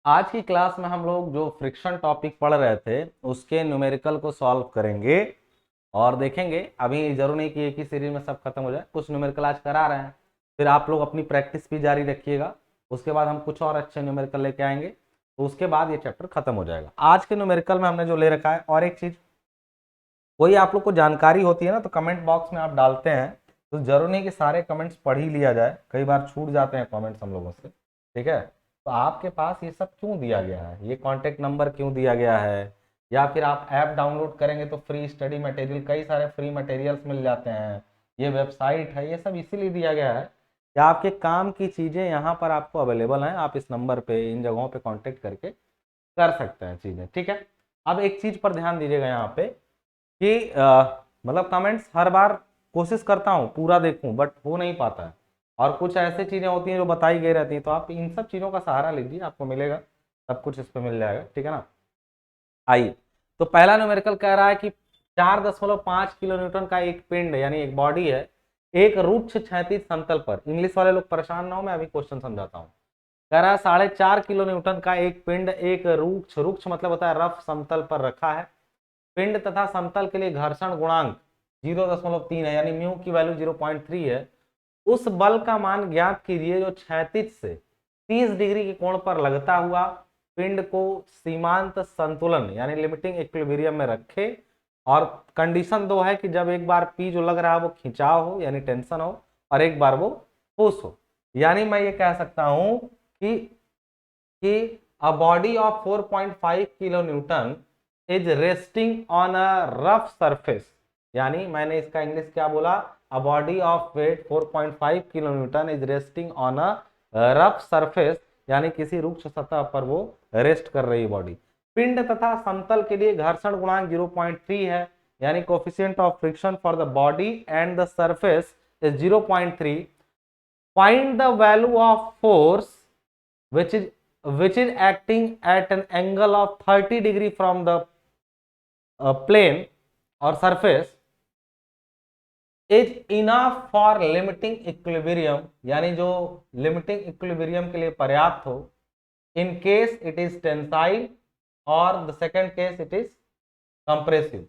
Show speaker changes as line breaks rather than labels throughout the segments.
आज की क्लास में हम लोग जो फ्रिक्शन टॉपिक पढ़ रहे थे उसके न्यूमेरिकल को सॉल्व करेंगे और देखेंगे। अभी जरूर नहीं कि एक ही सीरीज में सब खत्म हो जाए, कुछ न्यूमेरिकल आज करा रहे हैं, फिर आप लोग अपनी प्रैक्टिस भी जारी रखिएगा। उसके बाद हम कुछ और अच्छे न्यूमेरिकल लेके आएंगे, तो उसके बाद ये चैप्टर खत्म हो जाएगा। आज के न्यूमेरिकल में हमने जो ले रखा है, और एक चीज, कोई आप लोग को जानकारी होती है ना तो कमेंट बॉक्स में आप डालते हैं, तो जरूर नहीं कि सारे कमेंट्स पढ़ ही लिया जाए, कई बार छूट जाते हैं कमेंट्स हम लोगों से। ठीक है, तो आपके पास ये सब क्यों दिया गया है, ये कॉन्टेक्ट नंबर क्यों दिया गया है, या फिर आप ऐप डाउनलोड करेंगे तो फ्री स्टडी मटेरियल, कई सारे फ्री मटेरियल्स मिल जाते हैं, ये वेबसाइट है, ये सब इसीलिए दिया गया है कि आपके काम की चीज़ें यहाँ पर आपको अवेलेबल हैं। आप इस नंबर पे, इन जगहों पे कांटेक्ट करके कर सकते हैं चीज़ें। ठीक है, अब एक चीज़ पर ध्यान दीजिएगा यहाँ पे कि मतलब कमेंट्स हर बार कोशिश करता हूँ पूरा देखूं, बट हो नहीं पाता है, और कुछ ऐसी चीज़ें होती हैं जो बताई गई रहती हैं, तो आप इन सब चीज़ों का सहारा लीजिए, आपको मिलेगा सब कुछ, इस पे मिल जाएगा। ठीक है ना। आइए, तो पहला न्यूमेरिकल कह रहा है कि 4.5 किलो न्यूटन का एक पिंड यानी एक बॉडी है, एक रुक्ष क्षैतिज समतल पर। इंग्लिश वाले लोग परेशान ना हो, मैं अभी क्वेश्चन समझाता हूँ। कह रहा है 4.5 किलो न्यूटन का एक पिंड एक रुक्ष, रुक्ष मतलब होता है रफ, समतल पर रखा है। पिंड तथा समतल के लिए घर्षण गुणांक 0.3 है, यानी म्यू की वैल्यू 0.3 है। उस बल का मान ज्ञात कीजिए जो क्षैतिज से 30 डिग्री के कोण पर लगता हुआ पिंड को सीमांत संतुलन यानी लिमिटिंग इक्विलिब्रियम में रखे। और कंडीशन दो है कि जब एक बार पी जो लग रहा है वो खिंचाव हो यानी टेंशन हो, और एक बार वो पुश हो। यानी मैं ये कह सकता हूं कि a body of 4.5 kilo Newton is resting on a rough surface, यानी मैंने इसका इंग्लिश क्या बोला, a body of weight 4.5 kilo Newton is resting on a rough surface, यानी किसी रुक्ष सतह पर वो रेस्ट कर रही बॉडी। पिंड तथा समतल के लिए घर्षण गुणांक 0.3 है, यानी coefficient of friction for the body and the surface is 0.3। Find the value of force which is acting at an angle of 30 degree from the plane or surface is enough for limiting equilibrium, यानी जो limiting equilibrium के लिए पर्याप्त हो, in case it is tensile और the second case it is compressive।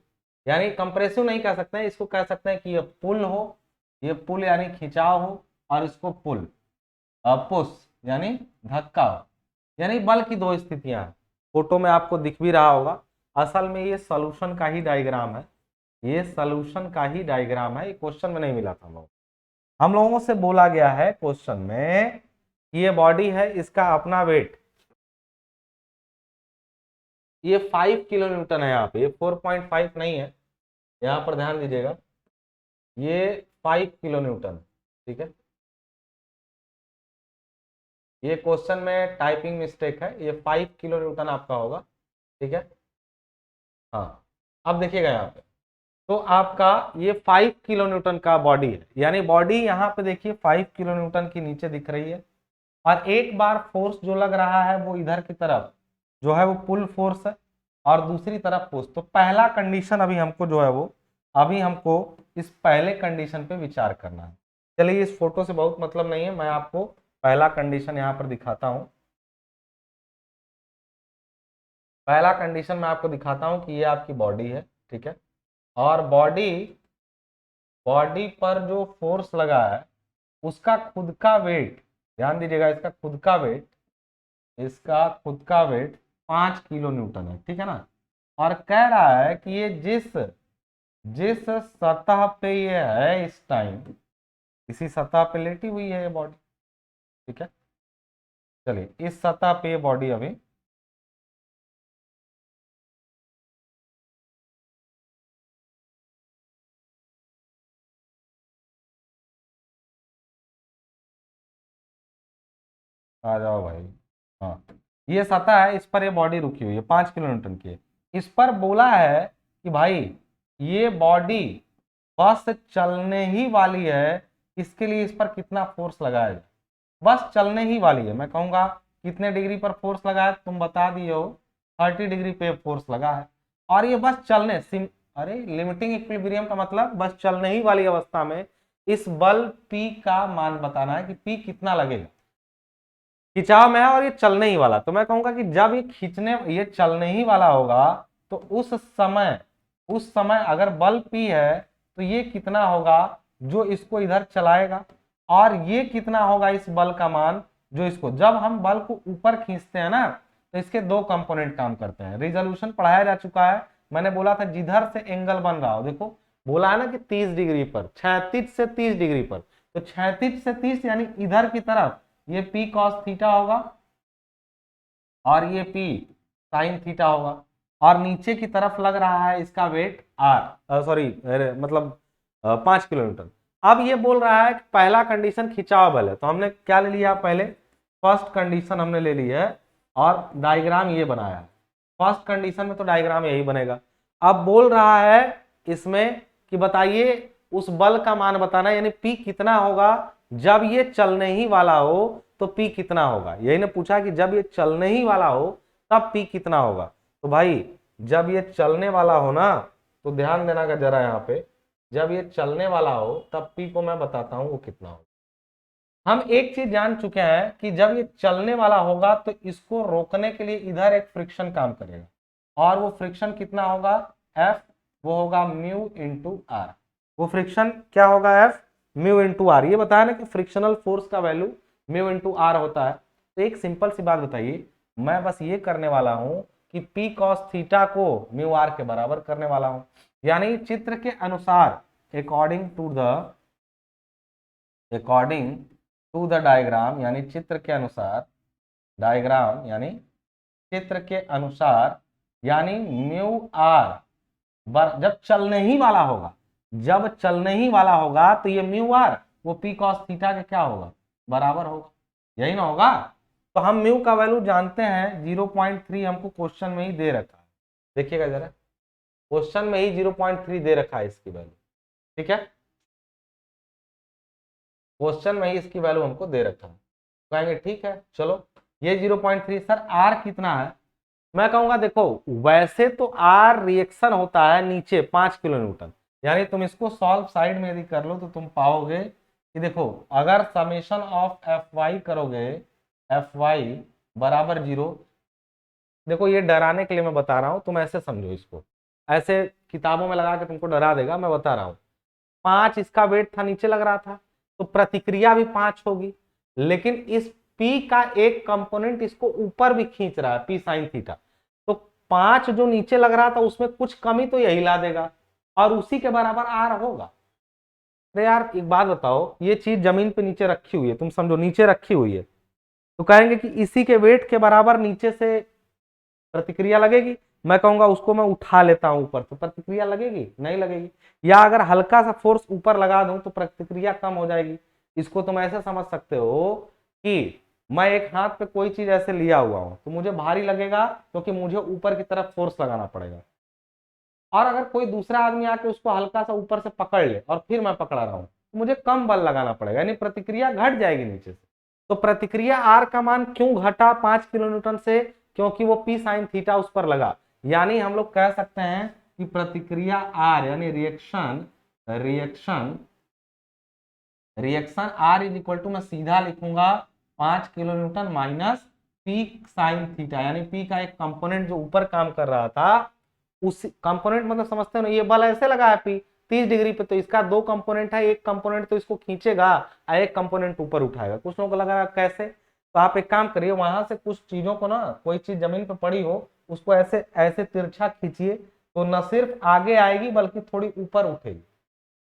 यानी compressive नहीं कह सकते हैं, इसको कह सकते हैं कि ये पुल हो, ये पुल यानी खिंचाव हो, और इसको पुल पुश यानी धक्का हो। यानी बल की दो स्थितियां हैं, फोटो में आपको दिख भी रहा होगा। असल में ये सॉल्यूशन का ही डायग्राम है, ये सॉल्यूशन का ही डायग्राम है, ये क्वेश्चन में नहीं मिला था हम लोगों से बोला गया है क्वेश्चन में कि ये बॉडी है, इसका अपना वेट ये 5 किलो न्यूटन है, यहाँ पे ये 4.5 नहीं है, यहाँ पर ध्यान दीजिएगा, ये 5 किलो न्यूटन। ठीक है, ये क्वेश्चन में टाइपिंग मिस्टेक है, ये 5 किलो न्यूटन आपका होगा। ठीक है, हाँ, अब देखिएगा यहाँ पे, तो आपका ये 5 किलो न्यूटन का बॉडी है, यानी बॉडी यहाँ पे देखिए 5 किलो न्यूटन की नीचे दिख रही है, और एक बार फोर्स जो लग रहा है वो इधर की तरफ जो है वो पुल फोर्स है, और दूसरी तरफ पुश। तो पहला कंडीशन अभी हमको जो है वो, अभी हमको इस पहले कंडीशन पे विचार करना है। चलिए, इस फोटो से बहुत मतलब नहीं है, मैं आपको पहला कंडीशन यहाँ पर दिखाता हूँ। पहला कंडीशन मैं आपको दिखाता हूँ कि ये आपकी बॉडी है। ठीक है, और बॉडी बॉडी पर जो फोर्स लगा है उसका खुद का वेट, ध्यान दीजिएगा, इसका खुद का वेट, इसका खुद का वेट 5 किलो न्यूटन है। ठीक है ना, और कह रहा है कि ये जिस जिस सतह पे ये है इस टाइम, इसी सतह पे लेटी हुई है ये बॉडी। ठीक है, चलिए इस सतह पे ये बॉडी अभी आ जाओ भाई। हाँ, ये सतह है, इस पर ये बॉडी रुकी हुई है, 5 किलो न्यूटन की है। इस पर बोला है कि भाई ये बॉडी बस चलने ही वाली है, इसके लिए इस पर कितना फोर्स लगाया जाए। बस चलने ही वाली है, मैं कहूंगा कितने डिग्री पर फोर्स लगा है, तुम बता दिए हो, 30 डिग्री पे फोर्स लगा है, और ये बस चलने अरे लिमिटिंग इक्विलिब्रियम का मतलब बस चलने ही वाली अवस्था में इस बल P का मान बताना है कि P कितना लगेगा। खिंचाव में है और ये चलने ही वाला, तो मैं कहूंगा कि जब ये चलने ही वाला होगा तो उस समय अगर बल P है तो ये कितना होगा जो इसको इधर चलाएगा, और ये कितना होगा इस बल का मान जो इसको, जब हम बल को ऊपर खींचते हैं ना तो इसके दो कंपोनेंट काम करते हैं। रिजोल्यूशन पढ़ाया जा चुका है, मैंने बोला था जिधर से एंगल बन रहा हो, देखो बोला है ना कि 30 डिग्री पर, 36 से 30 डिग्री पर, तो 36 से 30 यानी इधर की तरफ ये P cos थीटा होगा और ये P sin थीटा होगा, और नीचे की तरफ लग रहा है इसका वेट R, सॉरी मतलब 5 किलोमीटर। अब ये बोल रहा है कि पहला कंडीशन खिंचाव बल है, तो हमने क्या ले लिया, पहले फर्स्ट कंडीशन हमने ले ली है और डायग्राम ये बनाया है। फर्स्ट कंडीशन में तो डायग्राम यही बनेगा। अब बोल रहा है इसमें कि बताइए उस बल का मान बताना, यानी P कितना होगा जब ये चलने ही वाला हो तो P कितना होगा, यही ने पूछा कि जब ये चलने ही वाला हो तब P कितना होगा। तो भाई जब ये चलने वाला हो ना, तो ध्यान देना का जरा यहाँ पे, जब ये चलने वाला हो तब P को मैं बताता हूं वो कितना होगा। हम एक चीज जान चुके हैं कि जब ये चलने वाला होगा तो इसको रोकने के लिए इधर एक फ्रिक्शन काम करेगा, और वो फ्रिक्शन कितना होगा F, वो होगा म्यू इंटू आर। वो फ्रिक्शन क्या होगा F म्यू इंटू आर, ये बताया ना कि फ्रिक्शनल फोर्स का वैल्यू म्यू इंटू आर होता है। तो एक सिंपल सी बात बताइए, मैं बस ये करने वाला हूं कि P cos थीटा को म्यू आर के बराबर करने वाला हूं, यानी चित्र के अनुसार अकॉर्डिंग टू द डायग्राम, यानी चित्र के अनुसार, डायग्राम यानी चित्र के अनुसार, यानी म्यू आर जब चलने ही वाला होगा, जब चलने ही वाला होगा तो ये म्यू आर वो P cos थीटा के क्या होगा बराबर होगा, यही ना होगा। तो हम म्यू का वैल्यू जानते हैं 0.3, हमको क्वेश्चन में ही दे रखा है, देखिएगा जरा क्वेश्चन में ही 0.3 दे रखा है इसकी वैल्यू, ठीक है, क्वेश्चन में ही इसकी वैल्यू हमको दे रखा है। कहेंगे ठीक है चलो ये 0.3, सर आर कितना है, मैं कहूंगा देखो वैसे तो आर रिएक्शन होता है नीचे 5 किलो न्यूटन, यानी तुम इसको सॉल्व साइड में यदि कर लो तो तुम पाओगे कि देखो अगर समेशन ऑफ एफ वाई करोगे, एफ वाई बराबर 0, देखो ये डराने के लिए मैं बता रहा हूं, तुम ऐसे समझो इसको, ऐसे किताबों में लगा के तुमको डरा देगा, मैं बता रहा हूं 5 इसका वेट था नीचे लग रहा था, तो प्रतिक्रिया भी 5 होगी, लेकिन इस P का एक कंपोनेंट इसको ऊपर भी खींच रहा है P sin थीटा, तो 5 जो नीचे लग रहा था उसमें कुछ कमी तो यही ला देगा और उसी के बराबर R होगा। अरे यार एक बात बताओ, ये चीज जमीन पे नीचे रखी हुई है, तुम समझो नीचे रखी हुई है, तो कहेंगे कि इसी के वेट के बराबर नीचे से प्रतिक्रिया लगेगी, मैं कहूंगा उसको मैं उठा लेता हूं ऊपर, तो प्रतिक्रिया लगेगी नहीं लगेगी, या अगर हल्का सा फोर्स ऊपर लगा दूं तो प्रतिक्रिया कम हो जाएगी। इसको तुम ऐसे समझ सकते हो कि मैं एक हाथ पे कोई चीज ऐसे लिया हुआ हूं तो मुझे भारी लगेगा क्योंकि मुझे ऊपर की तरफ फोर्स लगाना पड़ेगा, और अगर कोई दूसरा आदमी आके उसको हल्का सा ऊपर से पकड़ ले और फिर मैं पकड़ा रहा हूं तो मुझे कम बल लगाना पड़ेगा, यानी प्रतिक्रिया घट जाएगी नीचे से। तो प्रतिक्रिया आर का मान क्यों घटा 5 किलो न्यूटन से, क्योंकि वो P sin थीटा उस पर लगा, यानी हम लोग कह सकते हैं कि प्रतिक्रिया आर यानी reaction reaction reaction R is equal to, मैं सीधा लिखूंगा 5 kilo newton minus P sin theta, यानी P का एक कंपोनेंट जो ऊपर काम कर रहा था उस कंपोनेंट, मतलब समझते हो ना, ये बल ऐसे लगा है P 30 डिग्री पे, तो इसका दो कंपोनेंट है, एक कंपोनेंट तो इसको खींचेगा और एक कंपोनेंट ऊपर उठाएगा। कुछ लोगों को लगा कैसे, तो आप एक काम करिए वहां से कुछ चीजों को ना, कोई चीज जमीन पे पड़ी हो उसको ऐसे ऐसे तिरछा खींचिए तो न सिर्फ आगे आएगी बल्कि थोड़ी ऊपर उठेगी,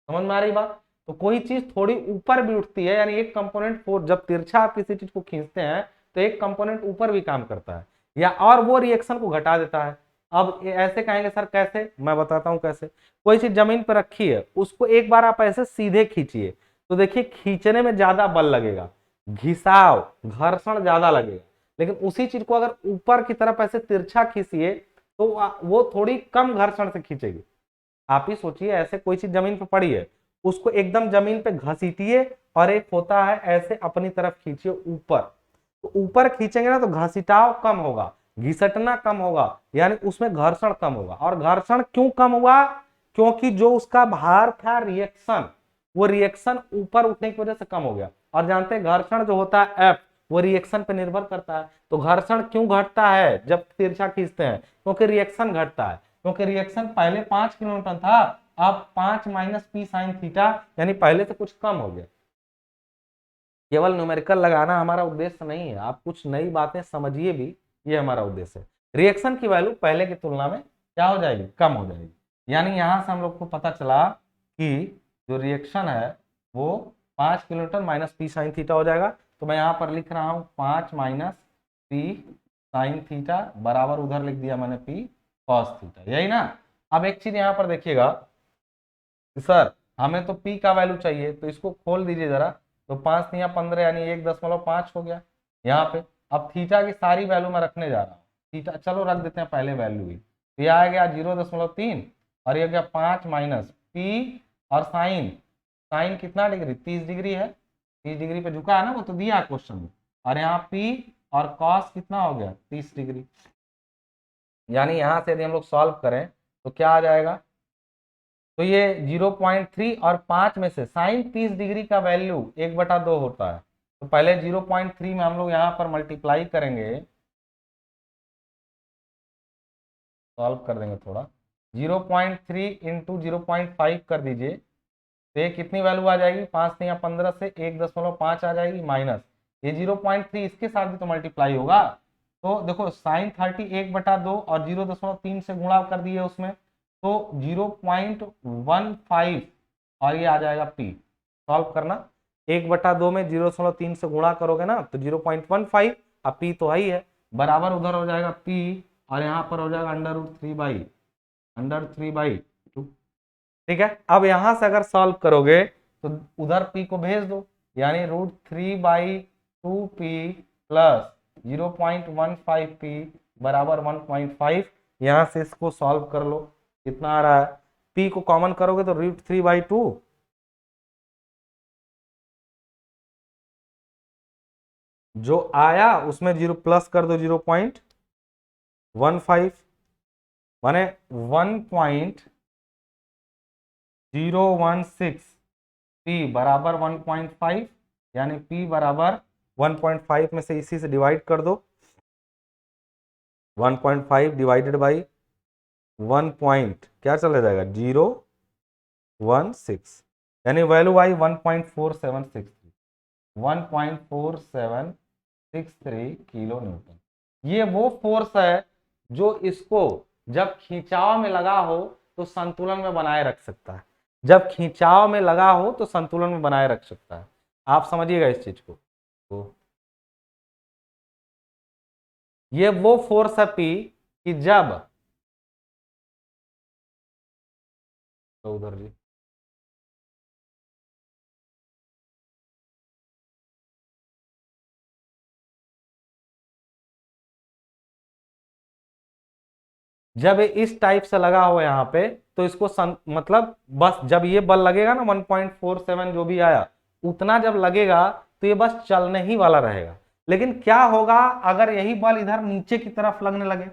समझ में आ रही बात। तो कोई चीज थोड़ी ऊपर भी उठती है, यानी एक कंपोनेंट फोर्स, जब तिरछा आप किसी चीज को खींचते हैं तो एक कंपोनेंट ऊपर भी काम करता है या और वो रिएक्शन को घटा देता है। अब ऐसे कहेंगे सर कैसे, मैं बताता हूं कैसे। कोई चीज जमीन पर रखी है उसको एक बार आप ऐसे सीधे खींचिए तो देखिए खींचने में ज्यादा बल लगेगा, घिसाव घर्षण ज्यादा लगेगा, लेकिन उसी चीज को अगर ऊपर की तरफ ऐसे तिरछा खींचिए तो वो थोड़ी कम घर्षण से खींचेगी। आप ही सोचिए ऐसे कोई चीज जमीन पर पड़ी है उसको एकदम जमीन पे घसीटिए और एक होता है ऐसे अपनी तरफ खींचिए ऊपर, तो ऊपर खींचेंगे ना तो घसीटाव कम होगा, घिसटना कम होगा, यानी उसमें घर्षण कम होगा। और घर्षण क्यों कम हुआ, क्योंकि जो उसका भार था रिएक्शन, वो रिएक्शन ऊपर उठने की वजह से कम हो गया। और जानते हैं घर्षण जो होता है F वो रिएक्शन पे निर्भर करता है। तो घर्षण क्यों घटता है जब तिरछा खींचते हैं? क्योंकि रिएक्शन घटता है, क्योंकि रिएक्शन पहले 5 किलोन्यूटन था, अब 5 माइनस पी साइन थीटा, यानी पहले से कुछ कम हो गया। केवल न्यूमेरिकल लगाना हमारा उद्देश्य नहीं है, आप कुछ नई बातें समझिए भी, ये हमारा उद्देश्य है। रिएक्शन की वैल्यू पहले की तुलना में क्या हो जाएगी? कम हो जाएगी। यानी यहां से हम लोग को पता चला कि जो रिएक्शन है वो 5 kilometre minus P sine theta हो जाएगा। तो मैं यहाँ पर लिख रहा हूँ 5 माइनस पी साइन थीटा बराबर, उधर लिख दिया मैंने पी कॉस थीटा, यही ना। अब एक चीज यहाँ पर देखिएगा सर, हमें तो पी का वैल्यू चाहिए, तो इसको खोल दीजिए जरा। तो 5 या 15 यानी 1.5 हो गया यहाँ पे। अब थीटा की सारी वैल्यू मैं रखने जा रहा हूँ। थीटा चलो रख देते हैं पहले वैल्यू ही। तो ये आ गया 0.3 और ये हो गया 5 माइनस पी और साइन, साइन कितना डिग्री? 30 डिग्री है, 30 डिग्री पे झुका है ना, वो तो दिया है क्वेश्चन में। और यहाँ पी और कॉस कितना हो गया? 30 डिग्री। यानी यहाँ से यदि हम लोग सॉल्व करें तो क्या आ जाएगा? तो ये 0.3 और 5 में से साइन 30 डिग्री का वैल्यू 1/2 होता है। तो पहले 0.3 में हम लोग यहाँ पर मल्टीप्लाई करेंगे, सॉल्व कर देंगे थोड़ा। 0.3 इंटू 0.5 कर दीजिए, तो ये कितनी वैल्यू आ जाएगी? 5 या 15 से 1.5 आ जाएगी, माइनस ये 0.3 इसके साथ भी तो मल्टीप्लाई होगा। तो देखो साइन 30 1/2 और 0.3 से गुणा कर दिए उसमें, तो 0.15 और ये आ जाएगा पी। सॉल्व करना, 1/2 में 0.3 से गुणा करोगे ना तो 0.15, अब पी तो आई है बराबर, उधर हो जाएगा पी और यहाँ पर हो जाएगा अंडर 3/2। ठीक है, अब यहां से अगर सॉल्व करोगे तो उधर पी को भेज दो, यानी √3/2 पी प्लस 0.15 पी बराबर 1.5। यहां से इसको सॉल्व कर लो, कितना आ रहा है? पी को कॉमन करोगे तो √3/2, जो आया उसमें 0 प्लस कर दो 0.15, माने 1.016 पी बराबर 1.5, यानी पी बराबर 1.5 में से इसी से डिवाइड कर दो। 1.5 डिवाइडेड बाई 1 पॉइंट क्या चला जाएगा? 0.16, यानी वैल्यू आई 1.4763, 1.4763 किलो न्यूटन। ये वो फोर्स है जो इसको जब खिंचाव में लगा हो तो संतुलन में बनाए रख सकता है, जब खिंचाव में लगा हो तो संतुलन में बनाए रख सकता है। आप समझिएगा इस चीज को। तो ये वो फोर्स है पी कि जब, तो उधर जी, जब ये इस टाइप से लगा हो यहाँ पे तो इसको मतलब बस जब ये बल लगेगा ना 1.47 जो भी आया उतना जब लगेगा तो ये बस चलने ही वाला रहेगा। लेकिन क्या होगा अगर यही बल इधर नीचे की तरफ लगने लगे?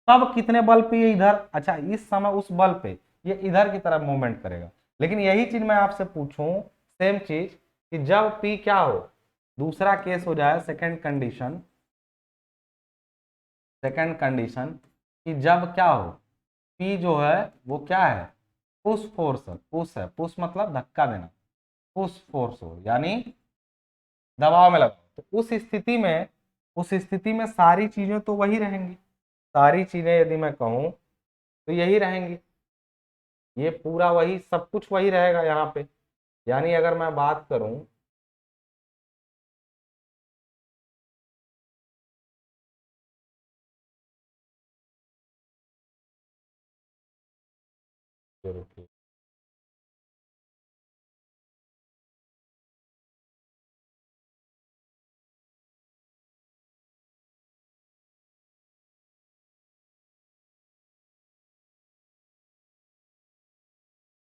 तब कितने बल पे ये इधर, अच्छा इस समय उस बल पे ये इधर की तरफ मूवमेंट करेगा। लेकिन यही चीज मैं आपसे पूछूं, सेम चीज, कि जब पी क्या हो, दूसरा केस हो जाए सेकंड कंडीशन कि जब क्या हो, पी जो है वो क्या है? पुश फोर्स है, पुश मतलब धक्का देना, पुश फोर्स हो यानी दबाव में लगा, तो उस स्थिति में सारी चीजें तो वही रहेंगी, सारी चीजें यदि मैं कहूं तो यही रहेंगी, ये पूरा वही सब कुछ वही रहेगा यहाँ पे। यानी अगर मैं बात करूं, तो रुकिए,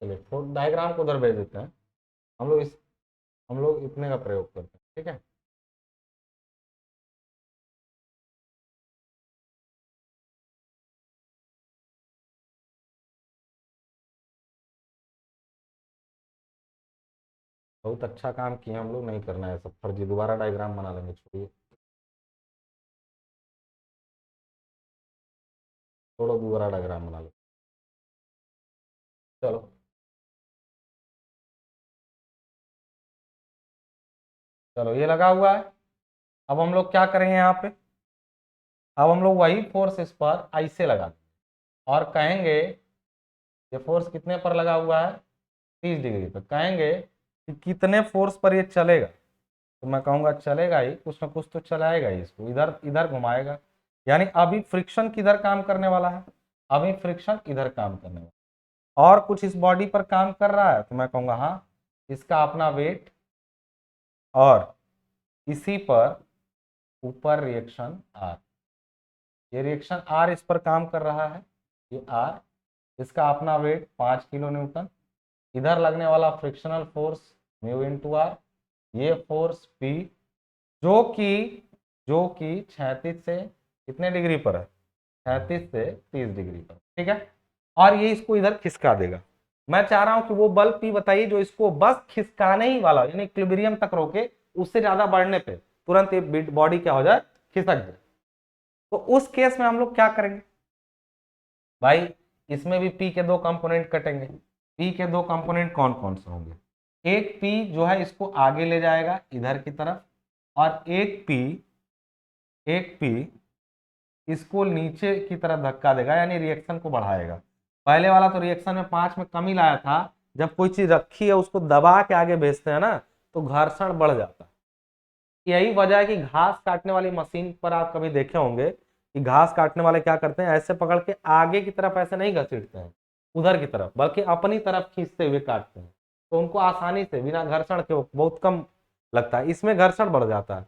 चलिए तो डायग्राम को उधर भेज देते हैं, हम लोग इतने का प्रयोग करते हैं, ठीक है। बहुत अच्छा काम किए हम लोग, नहीं करना है सब फर्जी, दोबारा डायग्राम बना लेंगे, छोड़िए। थोड़ा दूसरा डायग्राम बना लो। चलो चलो ये लगा हुआ है। अब हम लोग क्या करेंगे यहाँ पे, अब हम लोग वही फोर्स इस पर ऐसे लगा देंगे और कहेंगे ये फोर्स कितने पर लगा हुआ है, 30 डिग्री पर। कहेंगे कि कितने फोर्स पर ये चलेगा, तो मैं कहूंगा चलेगा ही, कुछ ना कुछ तो चलाएगा ही, इसको इधर इधर घुमाएगा। यानी अभी फ्रिक्शन किधर काम करने वाला है, अभी फ्रिक्शन इधर काम करने वाला है, और कुछ इस बॉडी पर काम कर रहा है, तो मैं कहूंगा हाँ इसका अपना वेट, और इसी पर ऊपर रिएक्शन आर, ये रिएक्शन आर इस पर काम कर रहा है, ये आर, इसका अपना वेट 5 किलो न्यूटन, इधर लगने वाला frictional force mu into R, ये फोर्स पी जो कि 36 से कितने डिग्री पर है, 36 से 30 डिग्री पर, ठीक है। और ये इसको इधर खिसका देगा। मैं चाह रहा हूं कि वो बल पी बताइए जो इसको बस खिसकाने ही वाला, यानी इक्विलिब्रियम तक रोके, उससे ज्यादा बढ़ने पे तुरंत ये बॉडी क्या हो जाए, खिसक जाए। तो उस केस में हम लोग क्या करेंगे भाई, इसमें भी पी के दो कंपोनेंट कटेंगे। पी के दो कंपोनेंट कौन कौन से होंगे, एक पी जो है इसको आगे ले जाएगा इधर की तरफ, और एक पी इसको नीचे की तरफ धक्का देगा, यानी रिएक्शन को बढ़ाएगा। पहले वाला तो रिएक्शन में 5 में कमी लाया था, जब कोई चीज रखी है उसको दबा के आगे भेजते हैं ना, तो घर्षण बढ़ जाता है। यही वजह है कि घास काटने वाली मशीन पर आप कभी देखे होंगे कि घास काटने वाले क्या करते हैं, ऐसे पकड़ के आगे की तरफ ऐसे नहीं घसीटते हैं उधर की तरफ, बल्कि अपनी तरफ खींचते हुए काटते हैं, तो उनको आसानी से बिना घर्षण के बहुत कम लगता है। इसमें घर्षण बढ़ जाता है,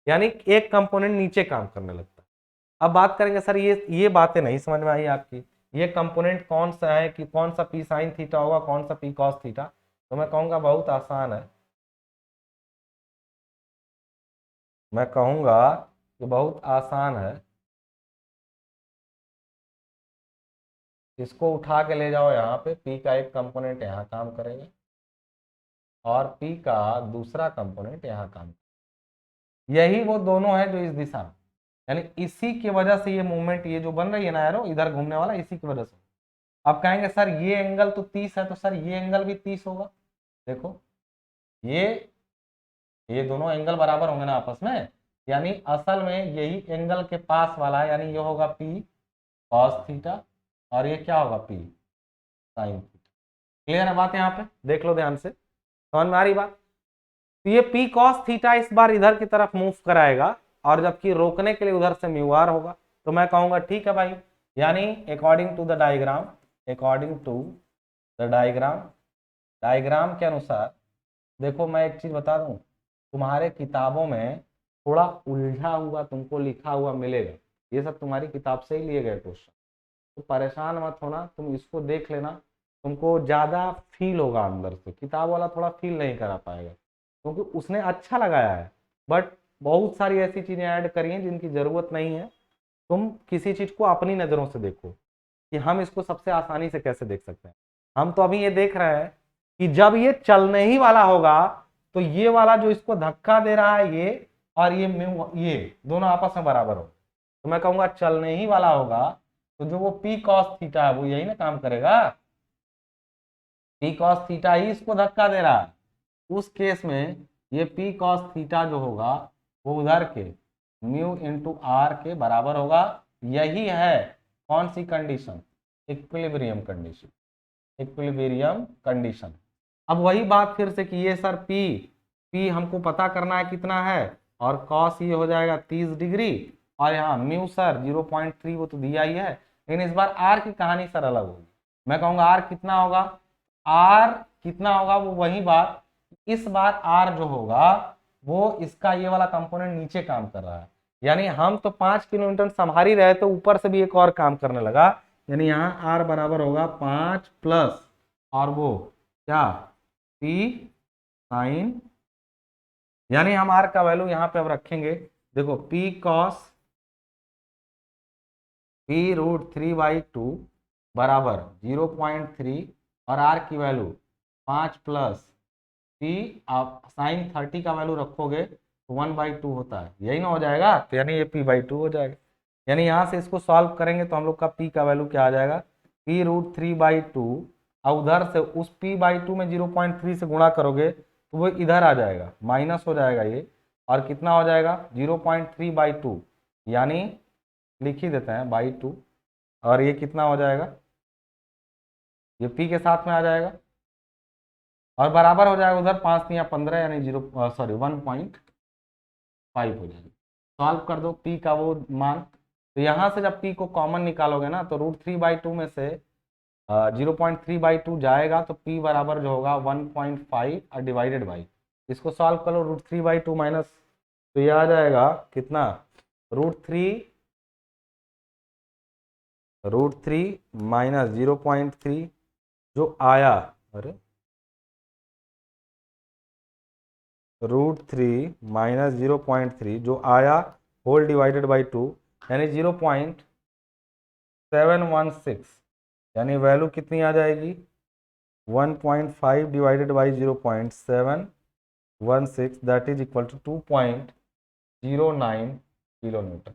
यानी एक कंपोनेंट नीचे काम करने लगता है। अब बात करेंगे सर ये बातें नहीं समझ में आई आपकी, ये कंपोनेंट कौन सा है, कि कौन सा पी साइन थीटा होगा, कौन सा पी कॉस थीटा, तो मैं कहूंगा बहुत आसान है, मैं कहूंगा कि बहुत आसान है। इसको उठा के ले जाओ यहाँ पे, पी का एक कंपोनेंट यहाँ काम करेगा और पी का दूसरा कंपोनेंट यहाँ काम, यही वो दोनों है जो इस दिशा में, यानी इसी की वजह से ये मूवमेंट ये जो बन रही है ना एरो इधर घूमने वाला, इसी की वजह से। अब कहेंगे सर ये एंगल तो 30 है, तो सर ये एंगल भी 30 होगा। देखो ये ये दोनों एंगल बराबर होंगे ना आपस में, यानी असल में यही एंगल के पास वाला है, यानी ये होगा पी कॉस थीटा और ये क्या होगा पी साइन थीटा। क्लियर है बात, यहाँ पे देख लो ध्यान से, समझ में आ रही बात। तो ये पी कॉस थीटा इस बार इधर की तरफ मूव कराएगा, और जबकि रोकने के लिए उधर से म्यू आर होगा, तो मैं कहूंगा ठीक है भाई, यानी according to the diagram, according to the diagram, diagram के अनुसार, देखो मैं एक चीज बता दूं, तुम्हारे किताबों में थोड़ा उलझा हुआ तुमको लिखा हुआ मिलेगा, ये सब तुम्हारी किताब से ही लिए गए क्वेश्चन, तो परेशान मत होना, तुम इसको देख लेना, तुमको ज्यादा फील होगा अंदर से, किताब वाला थोड़ा फील नहीं करा पाएगा, क्योंकि उसने अच्छा लगाया है, बट बहुत सारी ऐसी चीजें ऐड करी हैं जिनकी जरूरत नहीं है। तुम किसी चीज को अपनी नजरों से देखो कि हम इसको सबसे आसानी से कैसे देख सकते हैं। हम तो अभी ये देख रहे हैं कि जब ये चलने ही वाला होगा, तो ये वाला जो इसको धक्का दे रहा है ये, और ये दोनों आपस में बराबर हो, तो मैं कहूंगा चलने ही वाला होगा, तो जो वो पी कॉस थीटा है वो यही ना काम करेगा, पी कॉस थीटा ही इसको धक्का दे रहा है। उस केस में ये पी कॉस थीटा जो होगा वो उधर के म्यू इंटू आर के बराबर होगा। यही है कौन सी condition, equilibrium condition, equilibrium condition. अब वही बात फिर से कि ये सर पी पी हमको पता करना है कितना है, और कॉस ये हो जाएगा 30 डिग्री, और यहाँ म्यू सर 0.3 वो तो दिया ही है, लेकिन इस बार आर की कहानी सर अलग होगी। मैं कहूंगा आर कितना होगा, आर कितना होगा वो वही बात, इस बार आर जो होगा वो इसका ये वाला कंपोनेंट नीचे काम कर रहा है, यानी हम तो 5 किलोमीटर संभाल ही रहे तो ऊपर से भी एक और काम करने लगा, यानी यहाँ आर बराबर होगा 5 प्लस और वो क्या पी साइन, यानी हम आर का वैल्यू यहाँ पे अब रखेंगे, देखो पी कॉस p√3/2 बराबर 0.3, और आर की वैल्यू 5 प्लस पी, आप साइन 30 का वैल्यू रखोगे तो 1/2 होता है, यही ना हो जाएगा, तो यानी ये p/2 हो जाएगा। यानी यहाँ से इसको सॉल्व करेंगे तो हम लोग का p का वैल्यू क्या आ जाएगा, p√3/2, और उधर से उस p/2 में 0.3 से गुणा करोगे तो वो इधर आ जाएगा, माइनस हो जाएगा ये, और कितना हो जाएगा 0.3/2, यानी लिख ही देते हैं बाई 2, और ये कितना हो जाएगा, ये p के साथ में आ जाएगा और बराबर हो जाएगा उधर 5 या 15, यानी 1.5 हो जाएगा। सॉल्व कर दो p का वो मान, तो यहाँ से जब p को कॉमन निकालोगे ना तो √3/2 में से 0.3/2 जाएगा तो p बराबर जो होगा 1.5 और डिवाइडेड बाई, इसको सॉल्व करो √3/2 माइनस, तो ये आ जाएगा कितना, √3 माइनस 0.3 जो आया, अरे √3 माइनस 0.3 जो आया होल डिवाइडेड बाई 2, यानी 0.716, यानी वैल्यू कितनी आ जाएगी 1.5 divided by 0.716, that is equal to 2.09 kilo newton.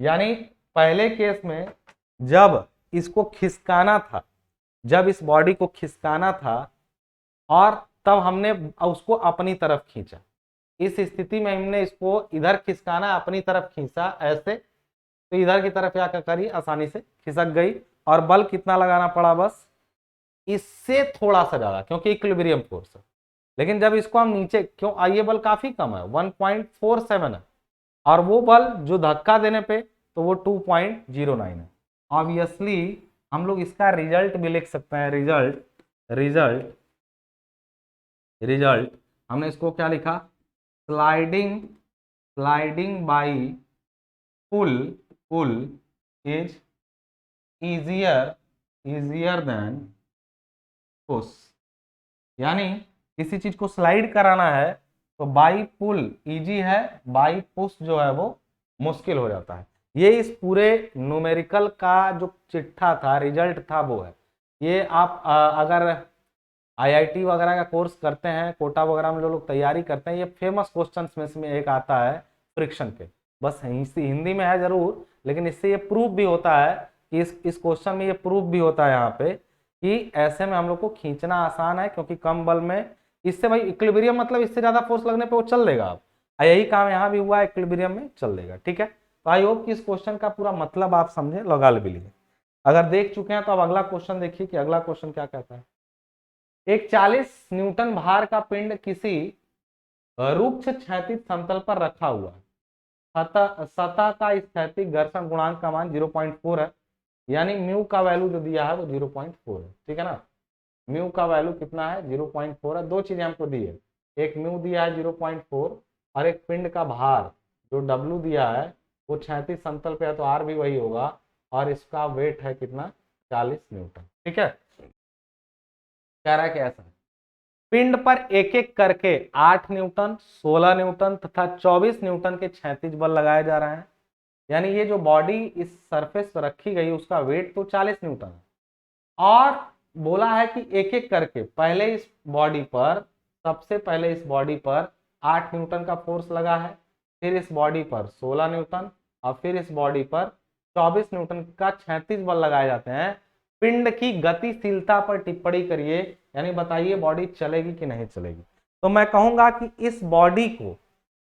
यानी पहले केस में जब इसको खिसकाना था, जब इस बॉडी को खिसकाना था और तब हमने उसको अपनी तरफ खींचा, इस स्थिति में हमने इसको इधर खिसकाना, अपनी तरफ खींचा ऐसे, तो इधर की तरफ क्या करी, आसानी से खिसक गई, और बल कितना लगाना पड़ा, बस इससे थोड़ा सा ज्यादा, क्योंकि इक्विलिब्रियम फोर्स है। लेकिन जब इसको हम नीचे, क्यों ये बल काफी कम है 1.47 है, और वो बल जो धक्का देने पे तो वो 2.09 है। ऑब्वियसली हम लोग इसका रिजल्ट भी लिख सकते हैं, रिजल्ट हमने इसको क्या लिखा, sliding by pull is easier than push, यानी किसी चीज को स्लाइड कराना है तो बाई पुल इजी है, बाई पुश जो है वो मुश्किल हो जाता है। ये इस पूरे न्यूमेरिकल का जो चिट्ठा था, रिजल्ट था, वो है ये। आप अगर आईआईटी वगैरह का कोर्स करते हैं, कोटा वगैरह में जो लोग तैयारी करते हैं, ये फेमस क्वेश्चंस में से एक आता है फ्रिक्शन पे, बस हिंदी में है जरूर, लेकिन इससे ये प्रूफ भी होता है कि इस क्वेश्चन में ये प्रूफ भी होता है यहाँ पे कि ऐसे में हम लोग को खींचना आसान है, क्योंकि कम बल में इससे भाई इक्विलिब्रियम, मतलब इससे ज्यादा फोर्स लगने पे वो चल देगा। अब यही काम यहाँ भी हुआ है, इक्विलिब्रियम में चल देगा। ठीक है, तो आई होप कि इस क्वेश्चन का पूरा मतलब आप समझे, लगा भी लिए। अगर देख चुके हैं तो अब अगला क्वेश्चन देखिए कि अगला क्वेश्चन क्या कहता है। एक 40 न्यूटन भार का पिंड किसी रुक्ष क्षैतिज समतल पर रखा हुआ है, सतह का स्थैतिक घर्षण गुणांक का मान 0.4 है, यानी म्यू का वैल्यू जो दिया है वो 0.4 है। ठीक है ना, म्यू का वैल्यू कितना है 0.4 है। दो चीजें हमको दी है, एक म्यू दिया है 0.4 और एक पिंड का भार जो डब्ल्यू दिया है वो क्षैतिज समतल पे है, तो आर भी वही होगा, और इसका वेट है कितना 40 न्यूटन। ठीक है, कह रहा है कि ऐसा पिंड पर एक एक करके 8 न्यूटन, 16 न्यूटन तथा 24 न्यूटन के क्षैतिज बल लगाए जा रहे हैं। यानी ये जो बॉडी इस सरफेस पर रखी गई उसका वेट तो 40 न्यूटन है, और बोला है कि एक एक करके पहले इस बॉडी पर, सबसे पहले इस बॉडी पर 8 न्यूटन का फोर्स लगा है, फिर इस बॉडी पर 16 न्यूटन, और फिर इस बॉडी पर 24 न्यूटन का क्षैतिज बल लगाए जाते हैं। पिंड की गतिशीलता पर टिप्पणी करिए, यानी बताइए बॉडी चलेगी कि नहीं चलेगी। तो मैं कहूंगा कि इस बॉडी को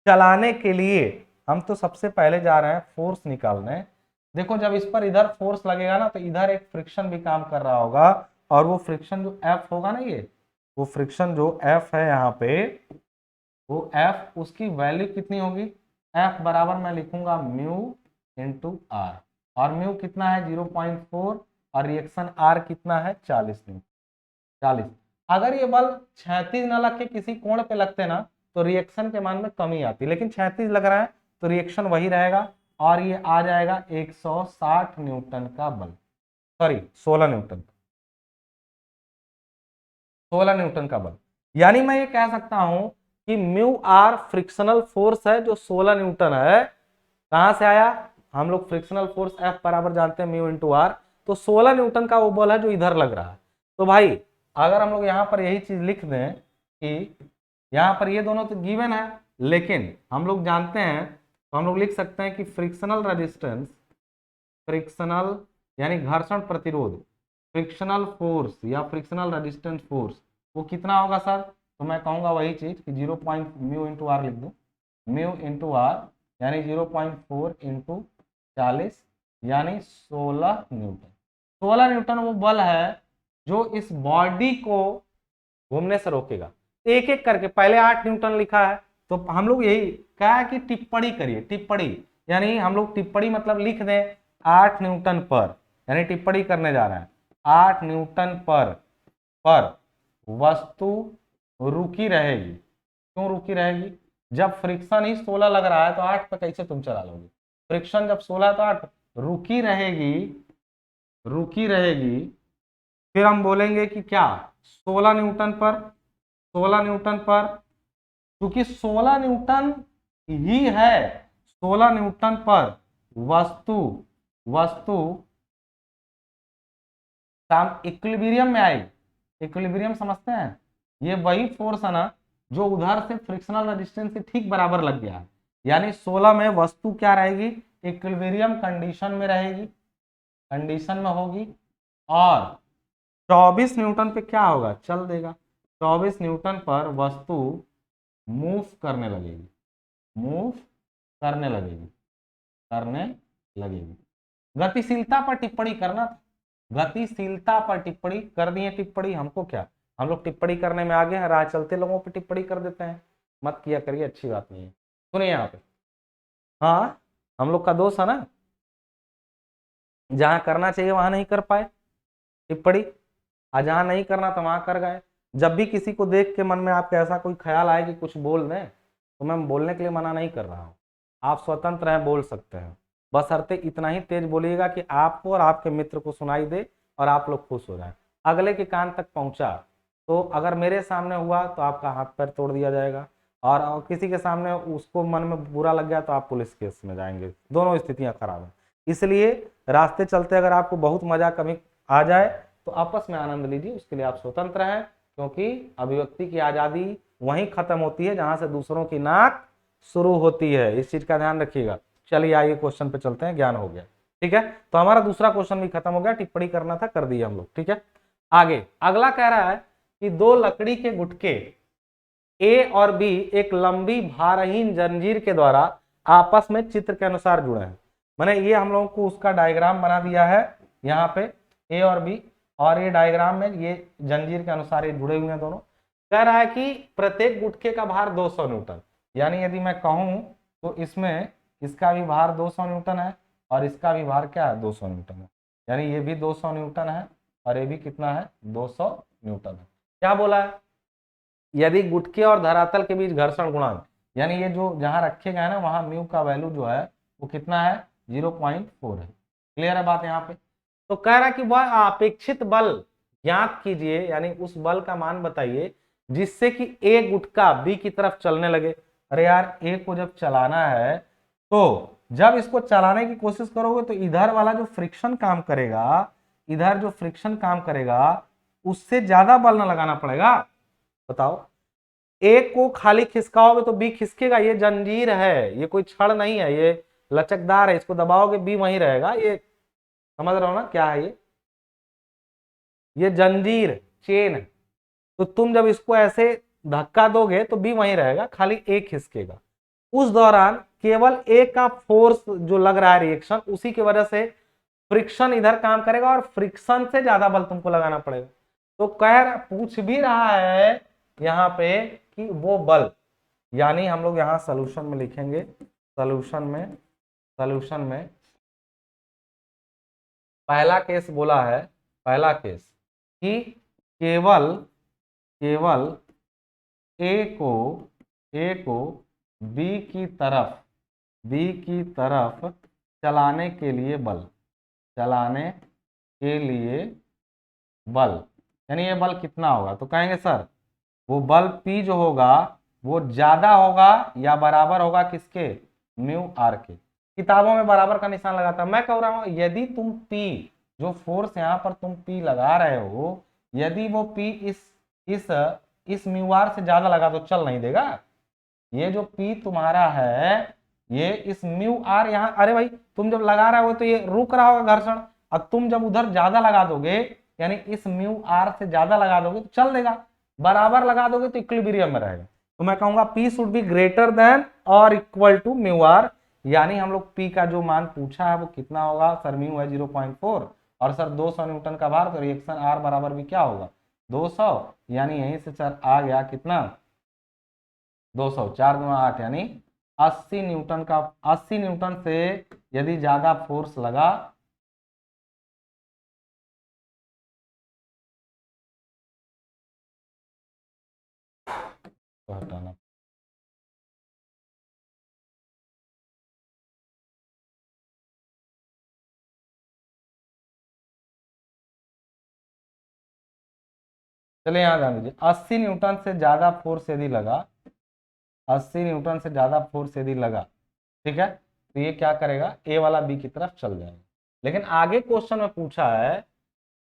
चलाने के लिए हम तो सबसे पहले जा रहे हैं फोर्स निकालने। देखो जब इस पर इधर फोर्स लगेगा ना तो इधर एक फ्रिक्शन भी काम कर रहा होगा, और वो फ्रिक्शन जो F होगा ना, ये वो फ्रिक्शन जो F है यहाँ पे, वो F उसकी वैल्यू कितनी होगी, F बराबर मैं लिखूंगा म्यू इंटू आर, और म्यू कितना है 0.4, और रिएक्शन आर कितना है 40 न्यूटन। 40, अगर ये बल क्षैतिज न लग के किसी कोण पे लगते ना तो रिएक्शन के मान में कमी आती, लेकिन क्षैतिज लग रहा है तो रिएक्शन वही रहेगा, और ये आ जाएगा 160 न्यूटन का बल, सॉरी 16 न्यूटन, 16 न्यूटन का बल। यानी मैं ये कह सकता हूं कि म्यू आर फ्रिक्शनल फोर्स है जो 16 न्यूटन है। कहां से आया, हम लोग फ्रिक्शनल फोर्स F बराबर जानते हैं म्यू इंटू आर, तो 16 न्यूटन का वो बल है जो इधर लग रहा है। तो भाई अगर हम लोग यहाँ पर यही चीज लिख दें कि यहाँ पर ये दोनों तो गिवन है, लेकिन हम लोग जानते हैं, तो हम लोग लिख सकते हैं कि फ्रिक्शनल रेजिस्टेंस फ्रिक्शनल यानी घर्षण प्रतिरोध, फ्रिक्शनल फोर्स या फ्रिक्शनल रेजिस्टेंस फोर्स, वो कितना होगा सर? तो मैं कहूंगा वही चीज कि 0.μ×r लिख दो, μ×r यानी 0.4 इंटू 40 यानी 16 न्यूटन। 16 न्यूटन वो बल है जो इस बॉडी को घूमने से रोकेगा। एक एक करके पहले 8 न्यूटन लिखा है, तो हम लोग यही कहा कि टिप्पणी करिए, टिप्पणी यानी हम लोग टिप्पणी मतलब लिख दें 8 न्यूटन पर, यानी टिप्पणी करने जा रहे हैं 8 न्यूटन पर वस्तु रुकी रहेगी। क्यों रुकी रहेगी? जब फ्रिक्शन ही 16 लग रहा है तो 8 पे कैसे तुम चला लोगे? फ्रिक्शन जब 16 है तो 8 रुकी रहेगी, रुकी रहेगी। फिर हम बोलेंगे कि क्या 16 न्यूटन पर, 16 न्यूटन पर, क्योंकि 16 न्यूटन ही है, 16 न्यूटन पर वस्तु वस्तु इक्विलिब्रियम में आएगी। इक्विलिब्रियम समझते हैं? ये वही फोर्स है ना जो उधर से फ्रिक्शनल रेजिस्टेंस से ठीक बराबर लग गया है, यानी 16 में वस्तु क्या रहेगी? इक्विलिब्रियम कंडीशन में रहेगी, कंडीशन में होगी। और 24 न्यूटन पे क्या होगा? चल देगा। 24 न्यूटन पर वस्तु मूव करने लगेगी, मूव करने लगेगी, करने लगेगी। गतिशीलता पर टिप्पणी करना था, गतिशीलता पर टिप्पणी कर दिए। टिप्पणी हमको क्या, हम लोग टिप्पणी करने में आगे हैं, राह चलते लोगों पे टिप्पणी कर देते हैं, मत किया करिए, अच्छी बात नहीं है। सुनिए यहाँ पे, हाँ हम लोग का दोष है ना, जहां करना चाहिए वहां नहीं कर पाए टिप्पणी, और जहां नहीं करना तो वहां कर गए। जब भी किसी को देख के मन में आपके ऐसा कोई ख्याल आए कि कुछ बोल दें, तो मैं बोलने के लिए मना नहीं कर रहा हूँ, आप स्वतंत्र हैं, बोल सकते हैं, बशर्ते इतना ही तेज बोलिएगा कि आपको और आपके मित्र को सुनाई दे और आप लोग खुश हो जाएं। अगले के कान तक पहुंचा तो अगर मेरे सामने हुआ तो आपका हाथ पैर तोड़ दिया जाएगा, और किसी के सामने उसको मन में बुरा लग गया तो आप पुलिस केस में जाएंगे। दोनों स्थितियां खराब हैं। इसलिए रास्ते चलते अगर आपको बहुत मजा कभी आ जाए तो आपस में आनंद लीजिए, उसके लिए आप स्वतंत्र हैं, क्योंकि अभिव्यक्ति की आजादी वहीं खत्म होती है जहां से दूसरों की नाक शुरू होती है। इस चीज का ध्यान रखिएगा। चलिए आइए क्वेश्चन पे चलते हैं, ज्ञान हो गया, ठीक है। तो हमारा दूसरा क्वेश्चन भी खत्म हो गया, टिप्पणी करना था, कर दिया हम लोग, ठीक है। आगे अगला कह रहा है कि दो लकड़ी के गुटके ए और बी एक लंबी भारहीन जंजीर के द्वारा आपस में चित्र के अनुसार जुड़े हैं। मैंने ये हम लोगों को उसका डायग्राम बना दिया है यहाँ पे, ए और बी, और ये डायग्राम में ये जंजीर के अनुसार ये जुड़े हुए हैं दोनों। कह रहा है कि प्रत्येक गुटके का भार 200 न्यूटन, यानी यदि मैं कहूं तो इसमें इसका भी भार 200 न्यूटन है और इसका भी भार क्या है? 200 न्यूटन है, यानी ये भी 200 न्यूटन है और ये भी कितना है? 200 न्यूटन है। क्या बोला है? यदि गुटके और धरातल के बीच घर्षण गुणांक, यानी ये जो जहां रखे गए ना वहां म्यू का वैल्यू जो है वो कितना है? 0.4 है। क्लियर है बात यहाँ पे? तो कह रहा है कि वह अपेक्षित बल ज्ञात कीजिए, यानी उस बल का मान बताइए जिससे कि ए गुटका बी की तरफ चलने लगे। अरे यार, ए को जब चलाना है तो जब इसको चलाने की कोशिश करोगे तो इधर वाला जो फ्रिक्शन काम करेगा, इधर जो फ्रिक्शन काम करेगा उससे ज्यादा बल ना लगाना पड़ेगा। बताओ, ए को खाली खिसकाओगे तो बी खिसकेगा, ये जंजीर है, ये कोई छड़ नहीं है, ये लचकदार है, इसको दबाओगे बी वहीं रहेगा। ये समझ रहे हो ना क्या है? ये जंजीर, चेन है। तो तुम जब इसको ऐसे धक्का दोगे तो बी वहीं रहेगा, खाली ए खिसकेगा। उस दौरान केवल ए का फोर्स जो लग रहा है, रिएक्शन, उसी की वजह से फ्रिक्शन इधर काम करेगा और फ्रिक्शन से ज्यादा बल तुमको लगाना पड़ेगा। तो पूछ भी रहा है यहाँ पे कि वो बल, यानी हम लोग यहाँ सोल्यूशन में लिखेंगे, सोल्यूशन में पहला केस बोला है, पहला केस कि केवल ए को बी की तरफ चलाने के लिए बल, यानी ये बल कितना होगा? तो कहेंगे सर वो बल P जो होगा वो ज्यादा होगा या बराबर होगा किसके? म्यू आर के। किताबों में बराबर का निशान लगाता, मैं कह रहा हूं यदि तुम P, जो फोर्स यहां पर तुम P लगा रहे हो, यदि वो P इस म्यू आर से ज्यादा लगा तो चल नहीं देगा। ये जो P तुम्हारा है ये इस म्यू आर यहाँ, अरे भाई तुम जब लगा रहे हो तो ये रुक रहा होगा घर्षण, और तुम जब उधर ज्यादा लगा दोगे यानी इस म्यू आर से ज्यादा लगा दोगे तो चल देगा, बराबर लगा दोगे तो इक्विलिब्रियम में रहेगा। तो मैं कहूंगा P should be greater than और इक्वल टू म्यू आर, यानी हम लोग P का जो मान पूछा है वो कितना होगा सर, म्यू है 0.4 और सर 200 न्यूटन का भार, तो रिएक्शन आर बराबर भी क्या होगा 200, यानी यहीं से सर आ गया कितना 200, 4 गुना 8 यानी 80 न्यूटन का, 80 न्यूटन से यदि ज्यादा फोर्स लगा तो हटाना। चलिए यहां ध्यान दीजिए, 80 न्यूटन से ज्यादा फोर्स यदि लगा, 80 न्यूटन से ज्यादा फोर्स यदि लगा, ठीक है, तो ये क्या करेगा ए वाला बी की तरफ चल जाएगा। लेकिन आगे क्वेश्चन में पूछा है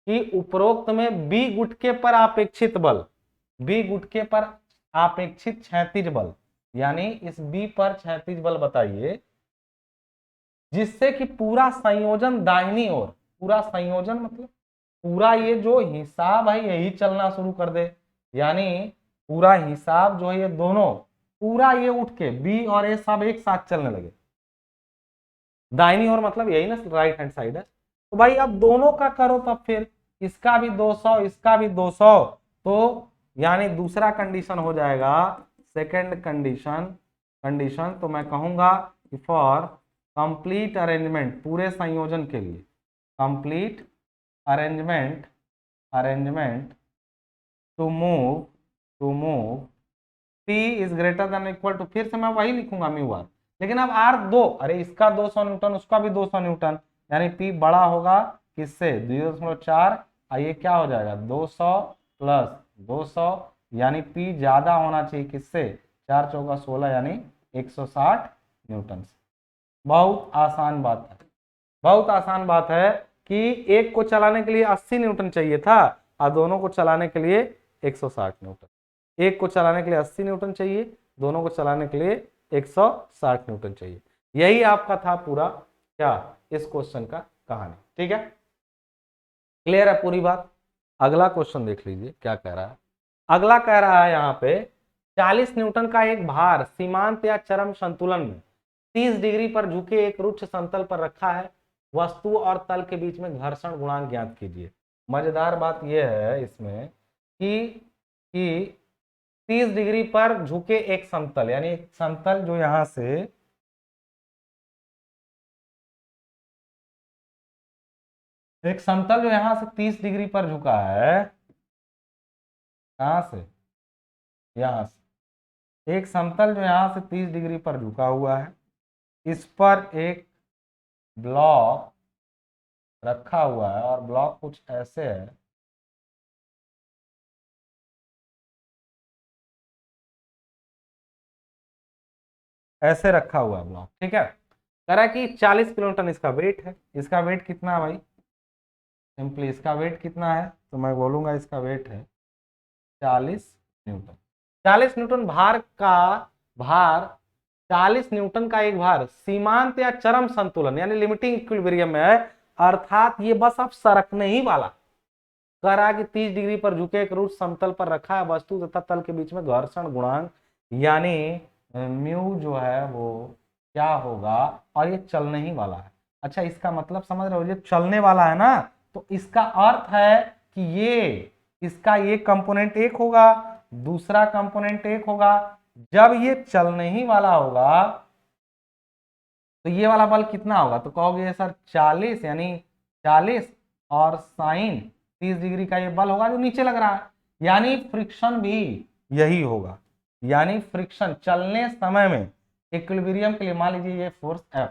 कि उपरोक्त में बी गुटके पर अपेक्षित बल, बी गुटके पर अपेक्षित क्षैतिज बल, यानी इस बी पर क्षैतिज बल बताइए जिससे कि पूरा संयोजन दाहिनी ओर, पूरा संयोजन मतलब पूरा ये जो हिसाब है यही चलना शुरू कर दे, यानी पूरा हिसाब जो है ये दोनों पूरा ये उठ के बी और ए सब एक साथ चलने लगे, दाहिनी ओर मतलब यही ना राइट हैंड साइड है। तो भाई अब दोनों का करो तब फिर, इसका भी 200 इसका भी 200, तो यानी दूसरा कंडीशन हो जाएगा सेकंड कंडीशन, तो मैं कहूंगा कि फॉर कंप्लीट अरेंजमेंट, पूरे संयोजन के लिए complete arrangement to move P is greater than equal to, फिर से मैं वही लिखूंगा म्यू आर, लेकिन अब आर दो, अरे इसका 200 न्यूटन उसका भी 200 न्यूटन, यानी P बड़ा होगा किससे 0.4, ये क्या हो जाएगा 200 प्लस 200, यानी P ज्यादा होना चाहिए किससे 4 चौका 16 यानी 160 न्यूटन से। बहुत आसान बात है, बहुत आसान बात है कि एक को चलाने के लिए 80 न्यूटन चाहिए था और दोनों को चलाने के लिए 160 न्यूटन, एक को चलाने के लिए 80 न्यूटन चाहिए, दोनों को चलाने के लिए 160 न्यूटन चाहिए। यही आपका था पूरा क्या इस क्वेश्चन का कहानी, ठीक है, क्लियर है पूरी बात। अगला क्वेश्चन देख लीजिए क्या कह रहा है। अगला कह रहा है यहाँ पे 40 न्यूटन का एक भार सीमांत या चरम संतुलन में 30 डिग्री पर झुके एक रुक्ष समतल पर रखा है, वस्तु और तल के बीच में घर्षण गुणांक ज्ञात कीजिए। मजेदार बात यह है इसमें कि 30 डिग्री पर झुके एक समतल, यानी एक समतल जो यहां से एक समतल जो यहां से 30 डिग्री पर झुका है, कहां से यहां से एक समतल जो यहां से 30 डिग्री पर झुका हुआ है, इस पर एक ब्लॉक रखा हुआ है और ब्लॉक कुछ ऐसे है, ऐसे रखा हुआ है ब्लॉक, ठीक है, कह रहा है कि 40 किलोन्यूटन इसका वेट है, इसका वेट कितना है भाई, सिंपली इसका वेट कितना है तो मैं बोलूंगा इसका वेट है 40 न्यूटन। 40 न्यूटन भार 40 न्यूटन का एक भार सीमांत या चरम संतुलन यानी लिमिटिंग इक्विलिब्रियम में है, अर्थात ये बस अब सरकने ही वाला, कह रहा है कि 30 डिग्री पर झुके एक रुक्ष समतल पर रखा है, वस्तु तथा तल के बीच में घर्षण गुणांक यानी म्यू जो है वो क्या होगा, और ये चलने ही वाला है। अच्छा इसका मतलब समझ रहे हो, ये चलने वाला है ना, तो इसका अर्थ है कि ये इसका ये कंपोनेंट एक होगा, दूसरा कंपोनेंट एक होगा, जब ये चलने ही वाला होगा तो ये वाला बल कितना होगा, तो कहोगे सर 40 यानी 40 और साइन 30 डिग्री का ये बल होगा जो नीचे लग रहा है, यानी फ्रिक्शन भी यही होगा, यानी फ्रिक्शन चलने समय में इक्विलिब्रियम के लिए मान लीजिए ये फोर्स F,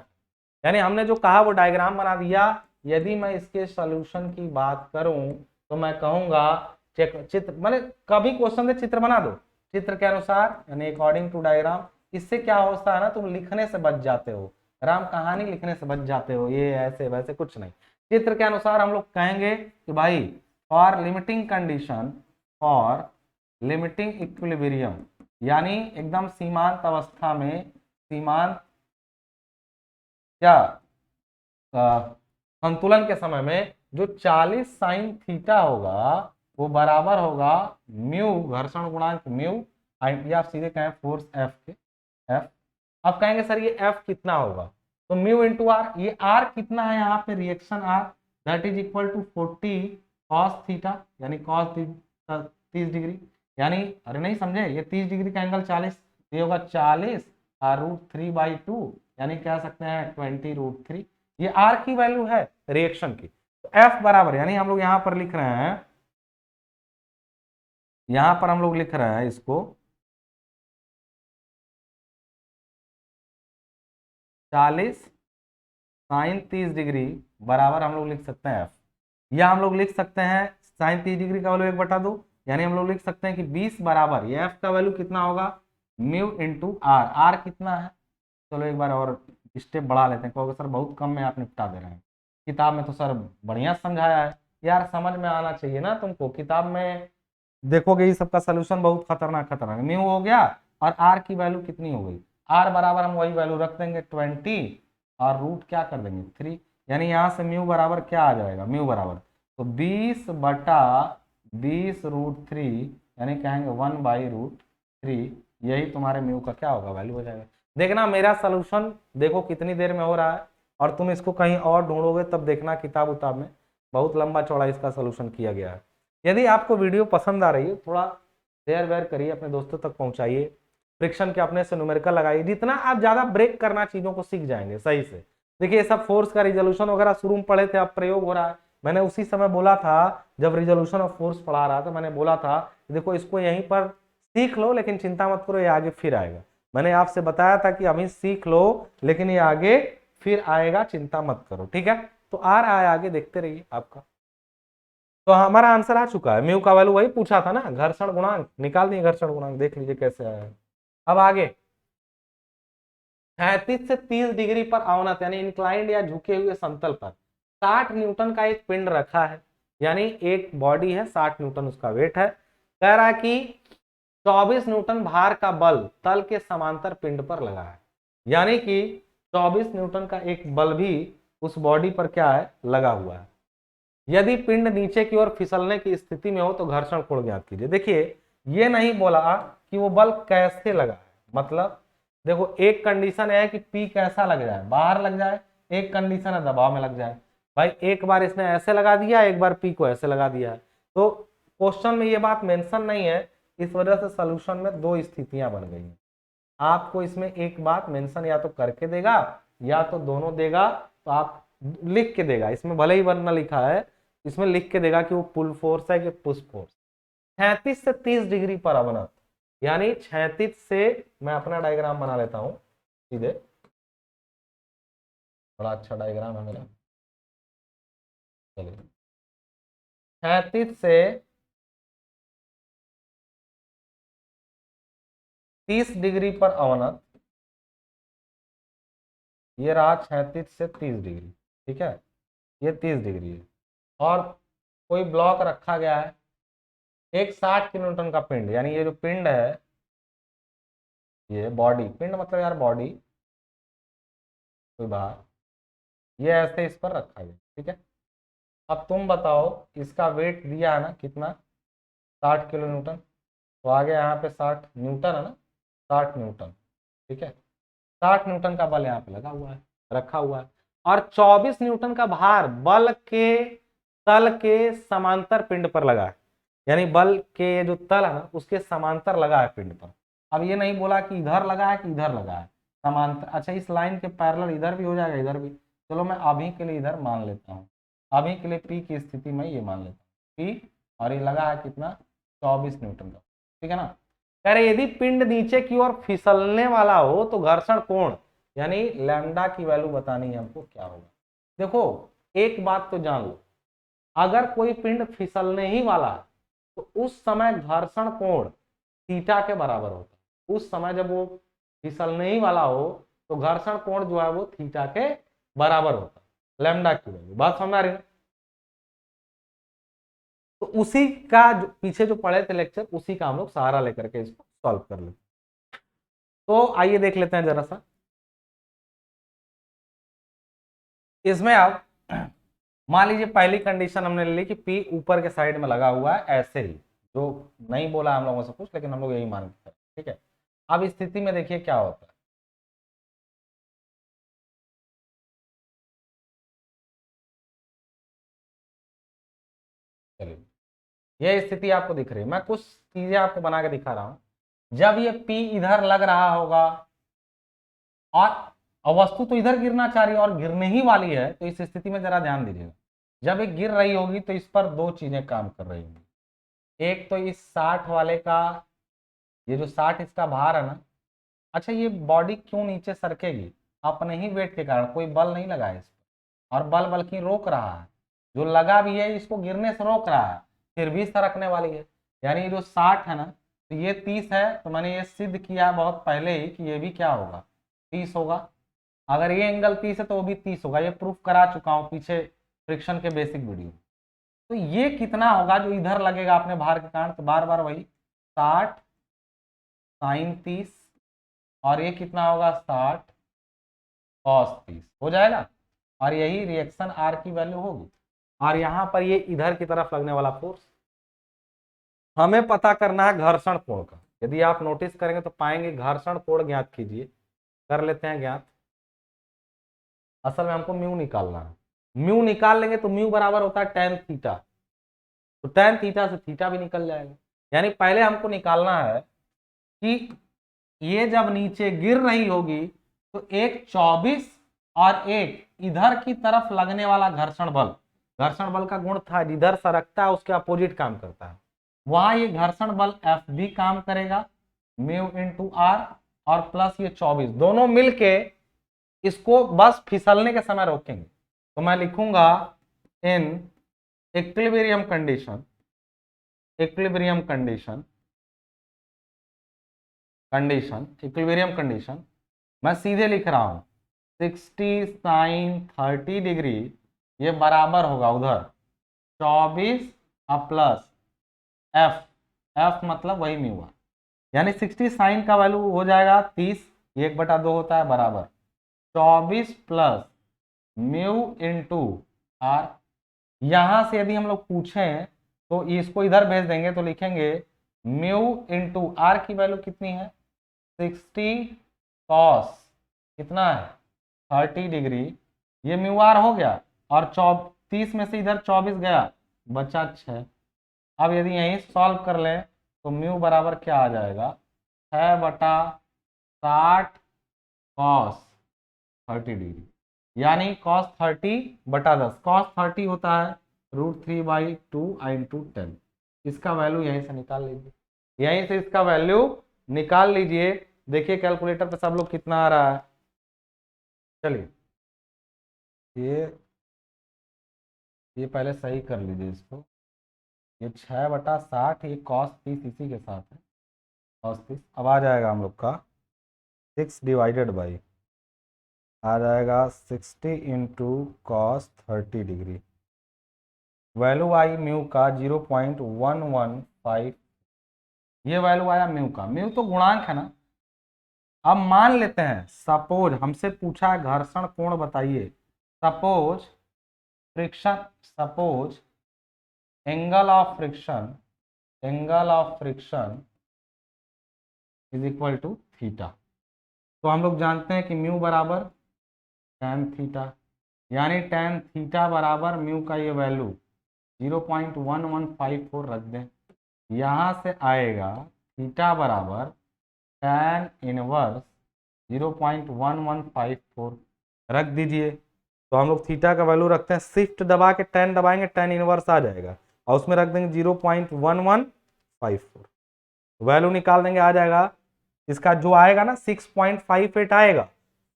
यानी हमने जो कहा वो डायग्राम बना दिया। यदि मैं इसके सॉल्यूशन की बात करूं तो मैं कहूंगा चित्र मैंने कभी क्वेश्चन से चित्र बना दो, चित्र के अनुसार यानी अकॉर्डिंग टू डायग्राम, इससे क्या होता है ना तुम लिखने से बच जाते हो, राम कहानी लिखने से बच जाते हो, ये ऐसे वैसे कुछ नहीं, चित्र के अनुसार हम लोग कहेंगे कि भाई फॉर लिमिटिंग इक्विलिब्रियम यानी एकदम सीमांत अवस्था में, सीमांत क्या संतुलन के समय में जो 40 साइन थीटा होगा वो बराबर होगा म्यू, घर्षण गुणांक म्यू, या आप सीधे कहें फोर्स एफ के, एफ। अब कहेंगे सर ये एफ कितना होगा, तो म्यू इंटू आर, ये आर कितना है यहाँ पे, reaction R, that is equal to 40 cos theta, यानी कॉस 30 डिग्री, यानी अरे नहीं समझे, ये 30 डिग्री का एंगल 40, ये होगा 40 और √3/2, यानी कह सकते हैं 20√3। ये आर की वैल्यू है रिएक्शन की। तो एफ बराबर, यानी हम लोग यहां पर लिख रहे हैं, यहां पर हम लोग लिख रहे हैं इसको 40 साइन 30 डिग्री बराबर हम लोग लिख सकते हैं एफ, या हम लोग लिख सकते हैं साइन 30 डिग्री का वैल्यू 1/2, यानी हम लोग लिख सकते हैं कि 20 बराबर, ये एफ का वैल्यू कितना होगा, म्यू इंटू आर, आर कितना है, चलो एक बार और स्टेप बढ़ा लेते हैं, कहोगे सर बहुत कम में आप निपटा दे रहे हैं, किताब में तो सर बढ़िया समझाया है, यार समझ में आना चाहिए ना तुमको, किताब में देखोगे ये सबका सोल्यूशन बहुत खतरनाक खतरनाक, म्यू हो गया और आर की वैल्यू कितनी हो गई, आर बराबर हम वही वैल्यू रख देंगे 20 और रूट क्या कर देंगे 3, यानी यहाँ से म्यू बराबर क्या आ जाएगा, म्यू बराबर तो 20/20√3, यानी कहेंगे 1/√3, यही तुम्हारे म्यू का क्या होगा, वैल्यू हो जाएगा। देखना मेरा सोल्यूशन देखो कितनी देर में हो रहा है, और तुम इसको कहीं और ढूंढोगे तब देखना किताब उताब में बहुत लंबा चौड़ा इसका सोल्यूशन किया गया है। यदि आपको वीडियो पसंद आ रही है थोड़ा शेयर वेयर करिए, अपने दोस्तों तक पहुंचाइए, फ्रिक्शन के अपने से न्यूमेरिकल लगाइए, जितना आप ज्यादा ब्रेक करना चीजों को सीख जाएंगे सही से। देखिए सब फोर्स का रिजोल्यूशन वगैरह शुरू में पढ़े थे, अब प्रयोग हो रहा है, मैंने उसी समय बोला था जब रिजोल्यूशन ऑफ फोर्स पढ़ा रहा था, मैंने बोला था देखो इसको यहीं पर सीख लो लेकिन चिंता मत करो ये आगे फिर आएगा, मैंने आपसे बताया था कि अभी सीख लो लेकिन ये आगे फिर आएगा, चिंता मत करो, ठीक है। तो आ रहा है आगे, देखते रहिए आपका। तो हमारा आंसर आ चुका है, म्यू का वैल्यू वही पूछा था ना, घर्षण गुणांक निकाल दिए, घर्षण गुणांक देख लीजिए कैसे आया है। अब आगे 36 से 30 डिग्री पर अवनत यानी इंक्लाइंड या झुके हुए समतल पर 60 न्यूटन का एक पिंड रखा है, यानी एक बॉडी है 60 न्यूटन उसका वेट है, कह रहा है कि 24 न्यूटन भार का बल तल के समांतर पिंड पर लगा है, यानी कि 24 न्यूटन का एक बल भी उस बॉडी पर क्या है, लगा हुआ है। यदि पिंड नीचे की ओर फिसलने की स्थिति में हो तो घर्षण कोण ज्ञात कीजिए। देखिए ये नहीं बोला कि वो बल कैसे लगा है, मतलब देखो एक कंडीशन है कि पी कैसा लग जाए, बाहर लग जाए, एक कंडीशन है दबाव में लग जाए। भाई एक बार इसने ऐसे लगा दिया, एक बार पी को ऐसे लगा दिया है, तो क्वेश्चन में ये बात मेंशन नहीं है, इस वजह से सोल्यूशन में दो स्थितियां बन गई हैं। आपको इसमें एक बात मेंशन या तो करके देगा या तो दोनों देगा, तो आप लिख के देगा, इसमें भले ही वरना लिखा है, इसमें लिख के देगा कि वो पुल फोर्स है कि पुश फोर्स। 36 से 30 डिग्री पर अवनत, यानी 36 से, मैं अपना डायग्राम बना लेता हूं सीधे, बड़ा अच्छा डायग्राम है मेरा, चलिए 36 से 30 डिग्री पर अवनत, ये रहा 36 से 30 डिग्री, ठीक है, ये 30 डिग्री है, और कोई ब्लॉक रखा गया है, एक 60 किलोन्यूटन का पिंड, यानी ये जो पिंड है, ये बॉडी, पिंड मतलब यार बॉडी कोई बाहर, ये ऐसे इस पर रखा गया, ठीक है। अब तुम बताओ इसका वेट दिया है ना कितना, 60 किलो न्यूटन, तो आगे यहाँ पे 60 न्यूटन है ना, 60 न्यूटन, ठीक है, 60 न्यूटन का बल यहाँ पे लगा हुआ है, रखा हुआ है, और 24 न्यूटन का भार बल के तल के समांतर पिंड पर लगा है, यानी बल के जो तल है ना उसके समांतर लगा है पिंड पर। अब ये नहीं बोला कि इधर लगा है कि इधर लगा है, समांतर, अच्छा इस लाइन के पैरेलल इधर भी हो जाएगा इधर भी, चलो मैं अभी के लिए इधर मान लेता हूँ, अभी के लिए पी की स्थिति में ये मान लेता हूँ पी, और ये लगा है कितना 24 न्यूटन का, ठीक है ना। कह रहे यदि पिंड नीचे की ओर फिसलने वाला हो तो घर्षण कोण यानी लैम्डा की वैल्यू बतानी है हमको क्या होगा। देखो एक बात तो जान लो, अगर कोई पिंड फिसलने ही वाला है तो उस समय घर्षण कोण थीटा के बराबर होता है, उस समय जब वो फिसलने ही वाला हो तो घर्षण कोण जो है वो थीटा के बराबर होता है, लैम्डा की वैल्यू, बात समझ आ रही है। तो उसी का जो पीछे जो पढ़े थे लेक्चर, उसी का हम लोग सहारा लेकर के इसको सॉल्व कर लेते, तो आइए देख लेते हैं जरा सा। इसमें आप मान लीजिए पहली कंडीशन हमने ले ली कि P ऊपर के साइड में लगा हुआ है ऐसे ही, जो नहीं बोला हम लोगों से कुछ, लेकिन हम लोग यही मानते हैं, ठीक है। अब इस स्थिति में देखिए क्या होता है। चलिए, ये स्थिति आपको दिख रही है, मैं कुछ चीजें आपको बना के दिखा रहा हूं। जब ये P इधर लग रहा होगा और वस्तु तो इधर गिरना चाह रही है और गिरने ही वाली है, तो इस स्थिति में जरा ध्यान दीजिएगा। जब ये गिर रही होगी तो इस पर दो चीजें काम कर रही होंगी। एक तो इस 60 वाले का, ये जो 60 इसका भार है ना, अच्छा ये बॉडी क्यों नीचे सरकेगी? अपने ही वेट के कारण, कोई बल नहीं लगा है इस पर, और बल बल्कि रोक रहा है, जो लगा भी है इसको गिरने से रोक रहा है, फिर भी सरकने वाली है। यानी ये जो 60 है ना, तो ये 30 है, तो मैंने ये सिद्ध किया बहुत पहले ही कि ये भी क्या होगा, 30 होगा। अगर ये एंगल 30 है तो वो भी 30 होगा, ये प्रूफ करा चुका हूँ पीछे फ्रिक्शन के बेसिक वीडियो। तो ये कितना होगा जो इधर लगेगा अपने भार के कारण? तो बार बार वही 60 साइन 30, और ये कितना होगा 60 कॉस 30 हो जाएगा, और यही रिएक्शन आर की वैल्यू होगी। और यहाँ पर ये इधर की तरफ लगने वाला फोर्स हमें पता करना है घर्षण कोण का। यदि आप नोटिस करेंगे तो पाएंगे घर्षण कोण ज्ञात कीजिए, कर लेते हैं ज्ञात। असल में हमको म्यू निकालना है, म्यू निकाल लेंगे तो म्यू बराबर होता है tan थीटा, तो tan थीटा से थीटा भी निकल जाएगा। यानी पहले हमको निकालना है कि ये जब नीचे गिर रही होगी तो एक 24 और एक इधर की तरफ लगने वाला घर्षण बल, घर्षण बल का गुण था जिधर सरकता है उसके अपोजिट काम करता है, वहां ये घर्षण बल एफ भी काम करेगा, म्यू इंटू आर, और प्लस ये 24 दोनों मिलके इसको बस फिसलने के समय रोकेंगे। तो मैं लिखूंगा in equilibrium condition, equilibrium condition, equilibrium condition मैं सीधे लिख रहा हूं 60 साइन 30 डिग्री, ये बराबर होगा उधर 24 प्लस एफ, एफ मतलब वही म्यू आर, यानी 60 साइन का वैल्यू हो जाएगा 30, 1/2 होता है, बराबर 24 प्लस म्यू इंटू आर। यहां से यदि हम लोग पूछें तो इसको इधर भेज देंगे तो लिखेंगे म्यू इंटू आर की वैल्यू कितनी है 60 कॉस कितना है 30 डिग्री, ये म्यू आर हो गया, और 30 में से इधर 24 गया, बचा 6। अब यदि यहीं सॉल्व कर लें तो म्यू बराबर क्या आ जाएगा 6/60 कॉस 30 डिग्री, यानी कॉस 30/10, कॉस 30 होता है √3/2 इंटू 10। इसका वैल्यू यहीं से निकाल लीजिए, यहीं से इसका वैल्यू निकाल लीजिए। देखिए कैलकुलेटर पे सब लोग कितना आ रहा है। चलिए ये पहले सही कर लीजिए इसको, ये 6/60, ये कॉस 30 इसी के साथ है, कॉस 30। अब आ जाएगा हम लोग का 6 डिवाइडेड बाई, आ जाएगा 60 इंटू कॉस 30 डिग्री, वैल्यू आई म्यू का 0.115, ये वैल्यू आया म्यू का। म्यू तो गुणांक है ना। अब मान लेते हैं, सपोज हमसे पूछा है घर्षण कोण बताइए, suppose friction, suppose angle of friction, angle of friction is equal to theta. तो हम लोग जानते हैं कि म्यू बराबर tan थीटा, यानी tan थीटा बराबर म्यू का ये वैल्यू 0.1154 रख दें, यहाँ से आएगा थीटा बराबर tan इनवर्स 0.1154 रख दीजिए। तो हम लोग थीटा का वैल्यू रखते हैं, शिफ्ट दबा के tan दबाएंगे, tan इनवर्स आ जाएगा, और उसमें रख देंगे 0.1154, वैल्यू निकाल देंगे, आ जाएगा इसका जो आएगा ना 6.58 आएगा।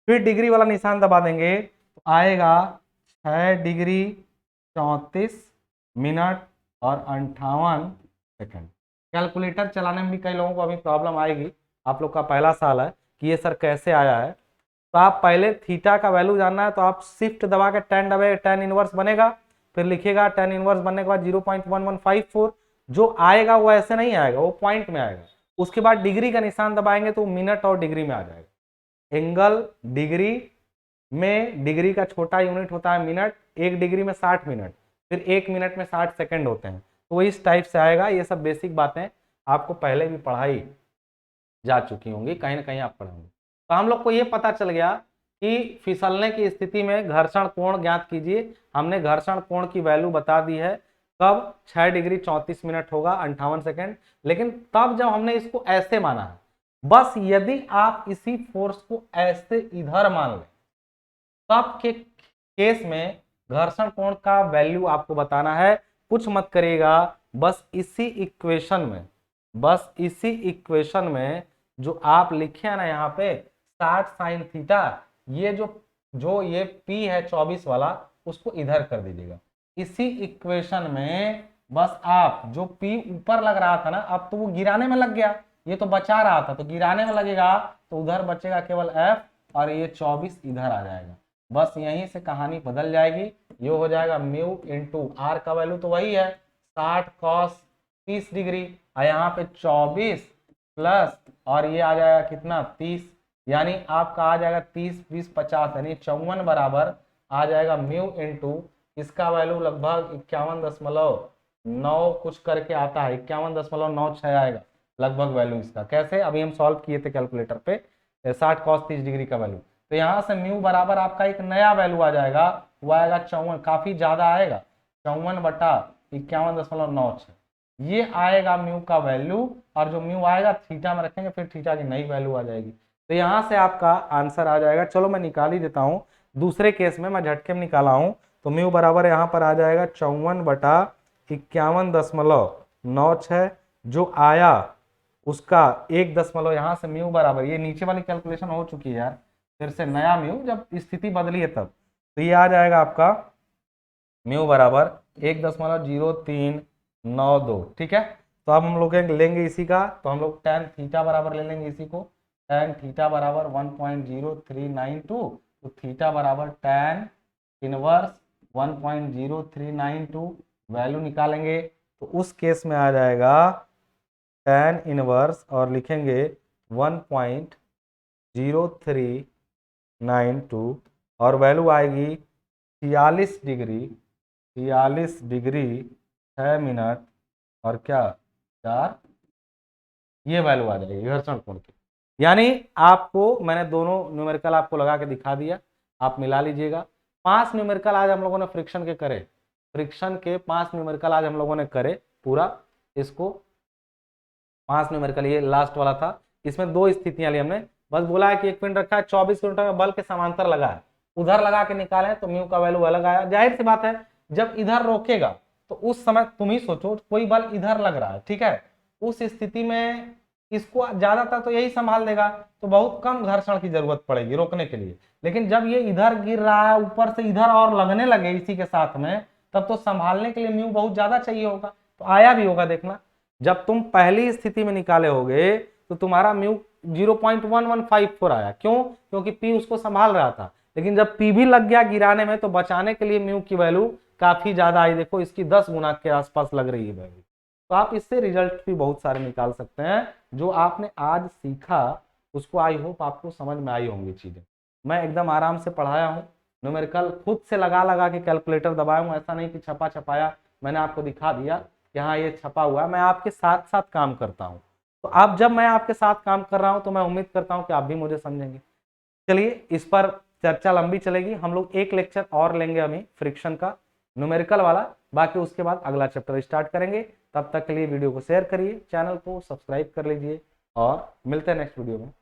फिर डिग्री वाला निशान दबा देंगे तो आएगा 6 डिग्री 34 मिनट और 58 सेकंड। कैलकुलेटर चलाने में भी कई लोगों को अभी प्रॉब्लम आएगी, आप लोग का पहला साल है कि ये सर कैसे आया है। तो आप पहले थीटा का वैल्यू जानना है तो आप शिफ्ट दबा के tan दबाए, tan इनवर्स बनेगा, फिर लिखिएगा tan इनवर्स बनने के बाद 0.1154, जो आएगा वो ऐसे नहीं आएगा, वो पॉइंट में आएगा। उसके बाद डिग्री का निशान दबाएंगे तो मिनट और डिग्री में आ जाएगा, एंगल डिग्री में डिग्री का छोटा यूनिट होता है मिनट, 1 डिग्री में 60 मिनट, फिर 1 मिनट में 60 सेकंड होते हैं। तो इस टाइप से आएगा। ये सब बेसिक बातें आपको पहले भी पढ़ाई जा चुकी होंगी, कहीं ना कहीं आप पढ़े होंगे। तो हम लोग को ये पता चल गया कि फिसलने की स्थिति में घर्षण कोण ज्ञात कीजिए। हमने घर्षण कोण की वैल्यू बता दी है, कब 6 डिग्री 34 मिनट होगा 58 सेकंड। लेकिन तब जब हमने इसको ऐसे माना है, बस यदि आप इसी फोर्स को ऐसे इधर मान लें, तब के केस में घर्षण कोण का वैल्यू आपको बताना है। कुछ मत करिएगा, बस इसी इक्वेशन में जो आप लिखे हैं ना यहाँ पे 60 साइन थीटा, ये जो ये P है 24 वाला, उसको इधर कर दीजिएगा। इसी इक्वेशन में बस आप जो P ऊपर लग रहा था ना, अब तो वो गिराने में लग गया, ये तो बचा रहा था, तो गिराने में लगेगा तो उधर बचेगा केवल F, और ये 24 इधर आ जाएगा। बस यहीं से कहानी बदल जाएगी। ये हो जाएगा म्यू इंटू आर का वैल्यू तो वही है 60 कॉस 30 डिग्री, और यहाँ पे 24 प्लस, और ये आ जाएगा कितना 30, यानी आपका आ जाएगा 30 20 50 यानी 54 बराबर आ जाएगा म्यू इंटू इसका वैल्यू लगभग 51.9 कुछ करके आता है, 51.96 आएगा लगभग वैल्यू इसका। कैसे, अभी हम सॉल्व किए थे कैलकुलेटर पे 60 कॉस 30 डिग्री का वैल्यू। तो यहाँ से म्यू बराबर आपका एक नया वैल्यू आ जाएगा, वो आएगा 54, काफी ज्यादा आएगा 54/51.96, ये आएगा म्यू का वैल्यू। और जो म्यू आएगा थीटा में रखेंगे, फिर थीटा की नई वैल्यू आ जाएगी। तो यहाँ से आपका आंसर आ जाएगा। चलो मैं निकाल ही देता हूँ, दूसरे केस में मैं झटके में निकाला हूँ। तो म्यू बराबर यहाँ पर आ जाएगा 54/51.96, जो आया उसका 1 यहाँ से म्यू बराबर, ये नीचे वाली कैलकुलेशन हो चुकी है यार, फिर से नया म्यू जब स्थिति बदली है तब, तो ये आ जाएगा आपका म्यू बराबर 1.0392। ठीक है, तो अब हम लोग लेंगे इसी का, तो हम लोग tan थीटा बराबर ले लेंगे इसी को, tan थीटा बराबर 1.0392, तो थीटा बराबर tan इनवर्स 1.0392 वैल्यू निकालेंगे। तो उस केस में आ जाएगा tan इनवर्स और लिखेंगे 1.0392 और वैल्यू आएगी 46 डिग्री 6 मिनट और क्या 4, ये वैल्यू आ जाएगी घर्षण कोण की। यानी आपको मैंने दोनों न्यूमेरिकल आपको लगा के दिखा दिया, आप मिला लीजिएगा। 5 न्यूमेरिकल आज हम लोगों ने फ्रिक्शन के करे, फ्रिक्शन के 5 न्यूमेरिकल आज हम लोगों ने करे पूरा। इसको 5 न्यूमेरिकल, ये लास्ट वाला था, इसमें 2 स्थितियां ली हमने। बस बोला है कि एक पिंड रखा है 24 किलोमीटर में, बल के समांतर लगा है, उधर लगा के निकाले तो म्यू का वैल्यू अलग आया। जाहिर सी बात है, जब इधर रोकेगा तो उस समय तुम ही सोचो, कोई बल इधर लग रहा है, ठीक है, उस स्थिति में इसको ज्यादातर तो यही संभाल देगा, तो बहुत कम घर्षण की जरूरत पड़ेगी रोकने के लिए। लेकिन जब ये इधर गिर रहा है, ऊपर से इधर और लगने लगे इसी के साथ में, तब तो संभालने के लिए म्यू बहुत ज्यादा चाहिए होगा। तो आया भी होगा, देखना जब तुम पहली स्थिति में निकाले होगे तो तुम्हारा म्यू 0.1154 आया। क्यों? क्योंकि पी उसको संभाल रहा था। लेकिन जब पी भी लग गया गिराने में, तो बचाने के लिए म्यू की वैल्यू काफी ज्यादा आई, देखो इसकी 10 गुना के आसपास लग रही है वैल्यू। तो आप इससे रिजल्ट भी बहुत सारे निकाल सकते हैं। जो आपने आज सीखा उसको आई होप आपको समझ में आई होंगी चीजें। मैं एकदम आराम से पढ़ाया हूँ, न्यूमेरिकल खुद से लगा लगा के कैलकुलेटर दबाया हूँ, ऐसा नहीं कि छपा छपाया मैंने आपको दिखा दिया कि हाँ ये छपा हुआ है। मैं आपके साथ साथ काम करता हूँ, तो आप जब मैं आपके साथ काम कर रहा हूँ तो मैं उम्मीद करता हूँ कि आप भी मुझे समझेंगे। चलिए, इस पर चर्चा लंबी चलेगी, हम लोग एक लेक्चर और लेंगे अभी फ्रिक्शन का न्यूमेरिकल वाला, बाकी उसके बाद अगला चैप्टर स्टार्ट करेंगे। तब तक के लिए वीडियो को शेयर करिए, चैनल को सब्सक्राइब कर लीजिए और मिलते हैं नेक्स्ट वीडियो में।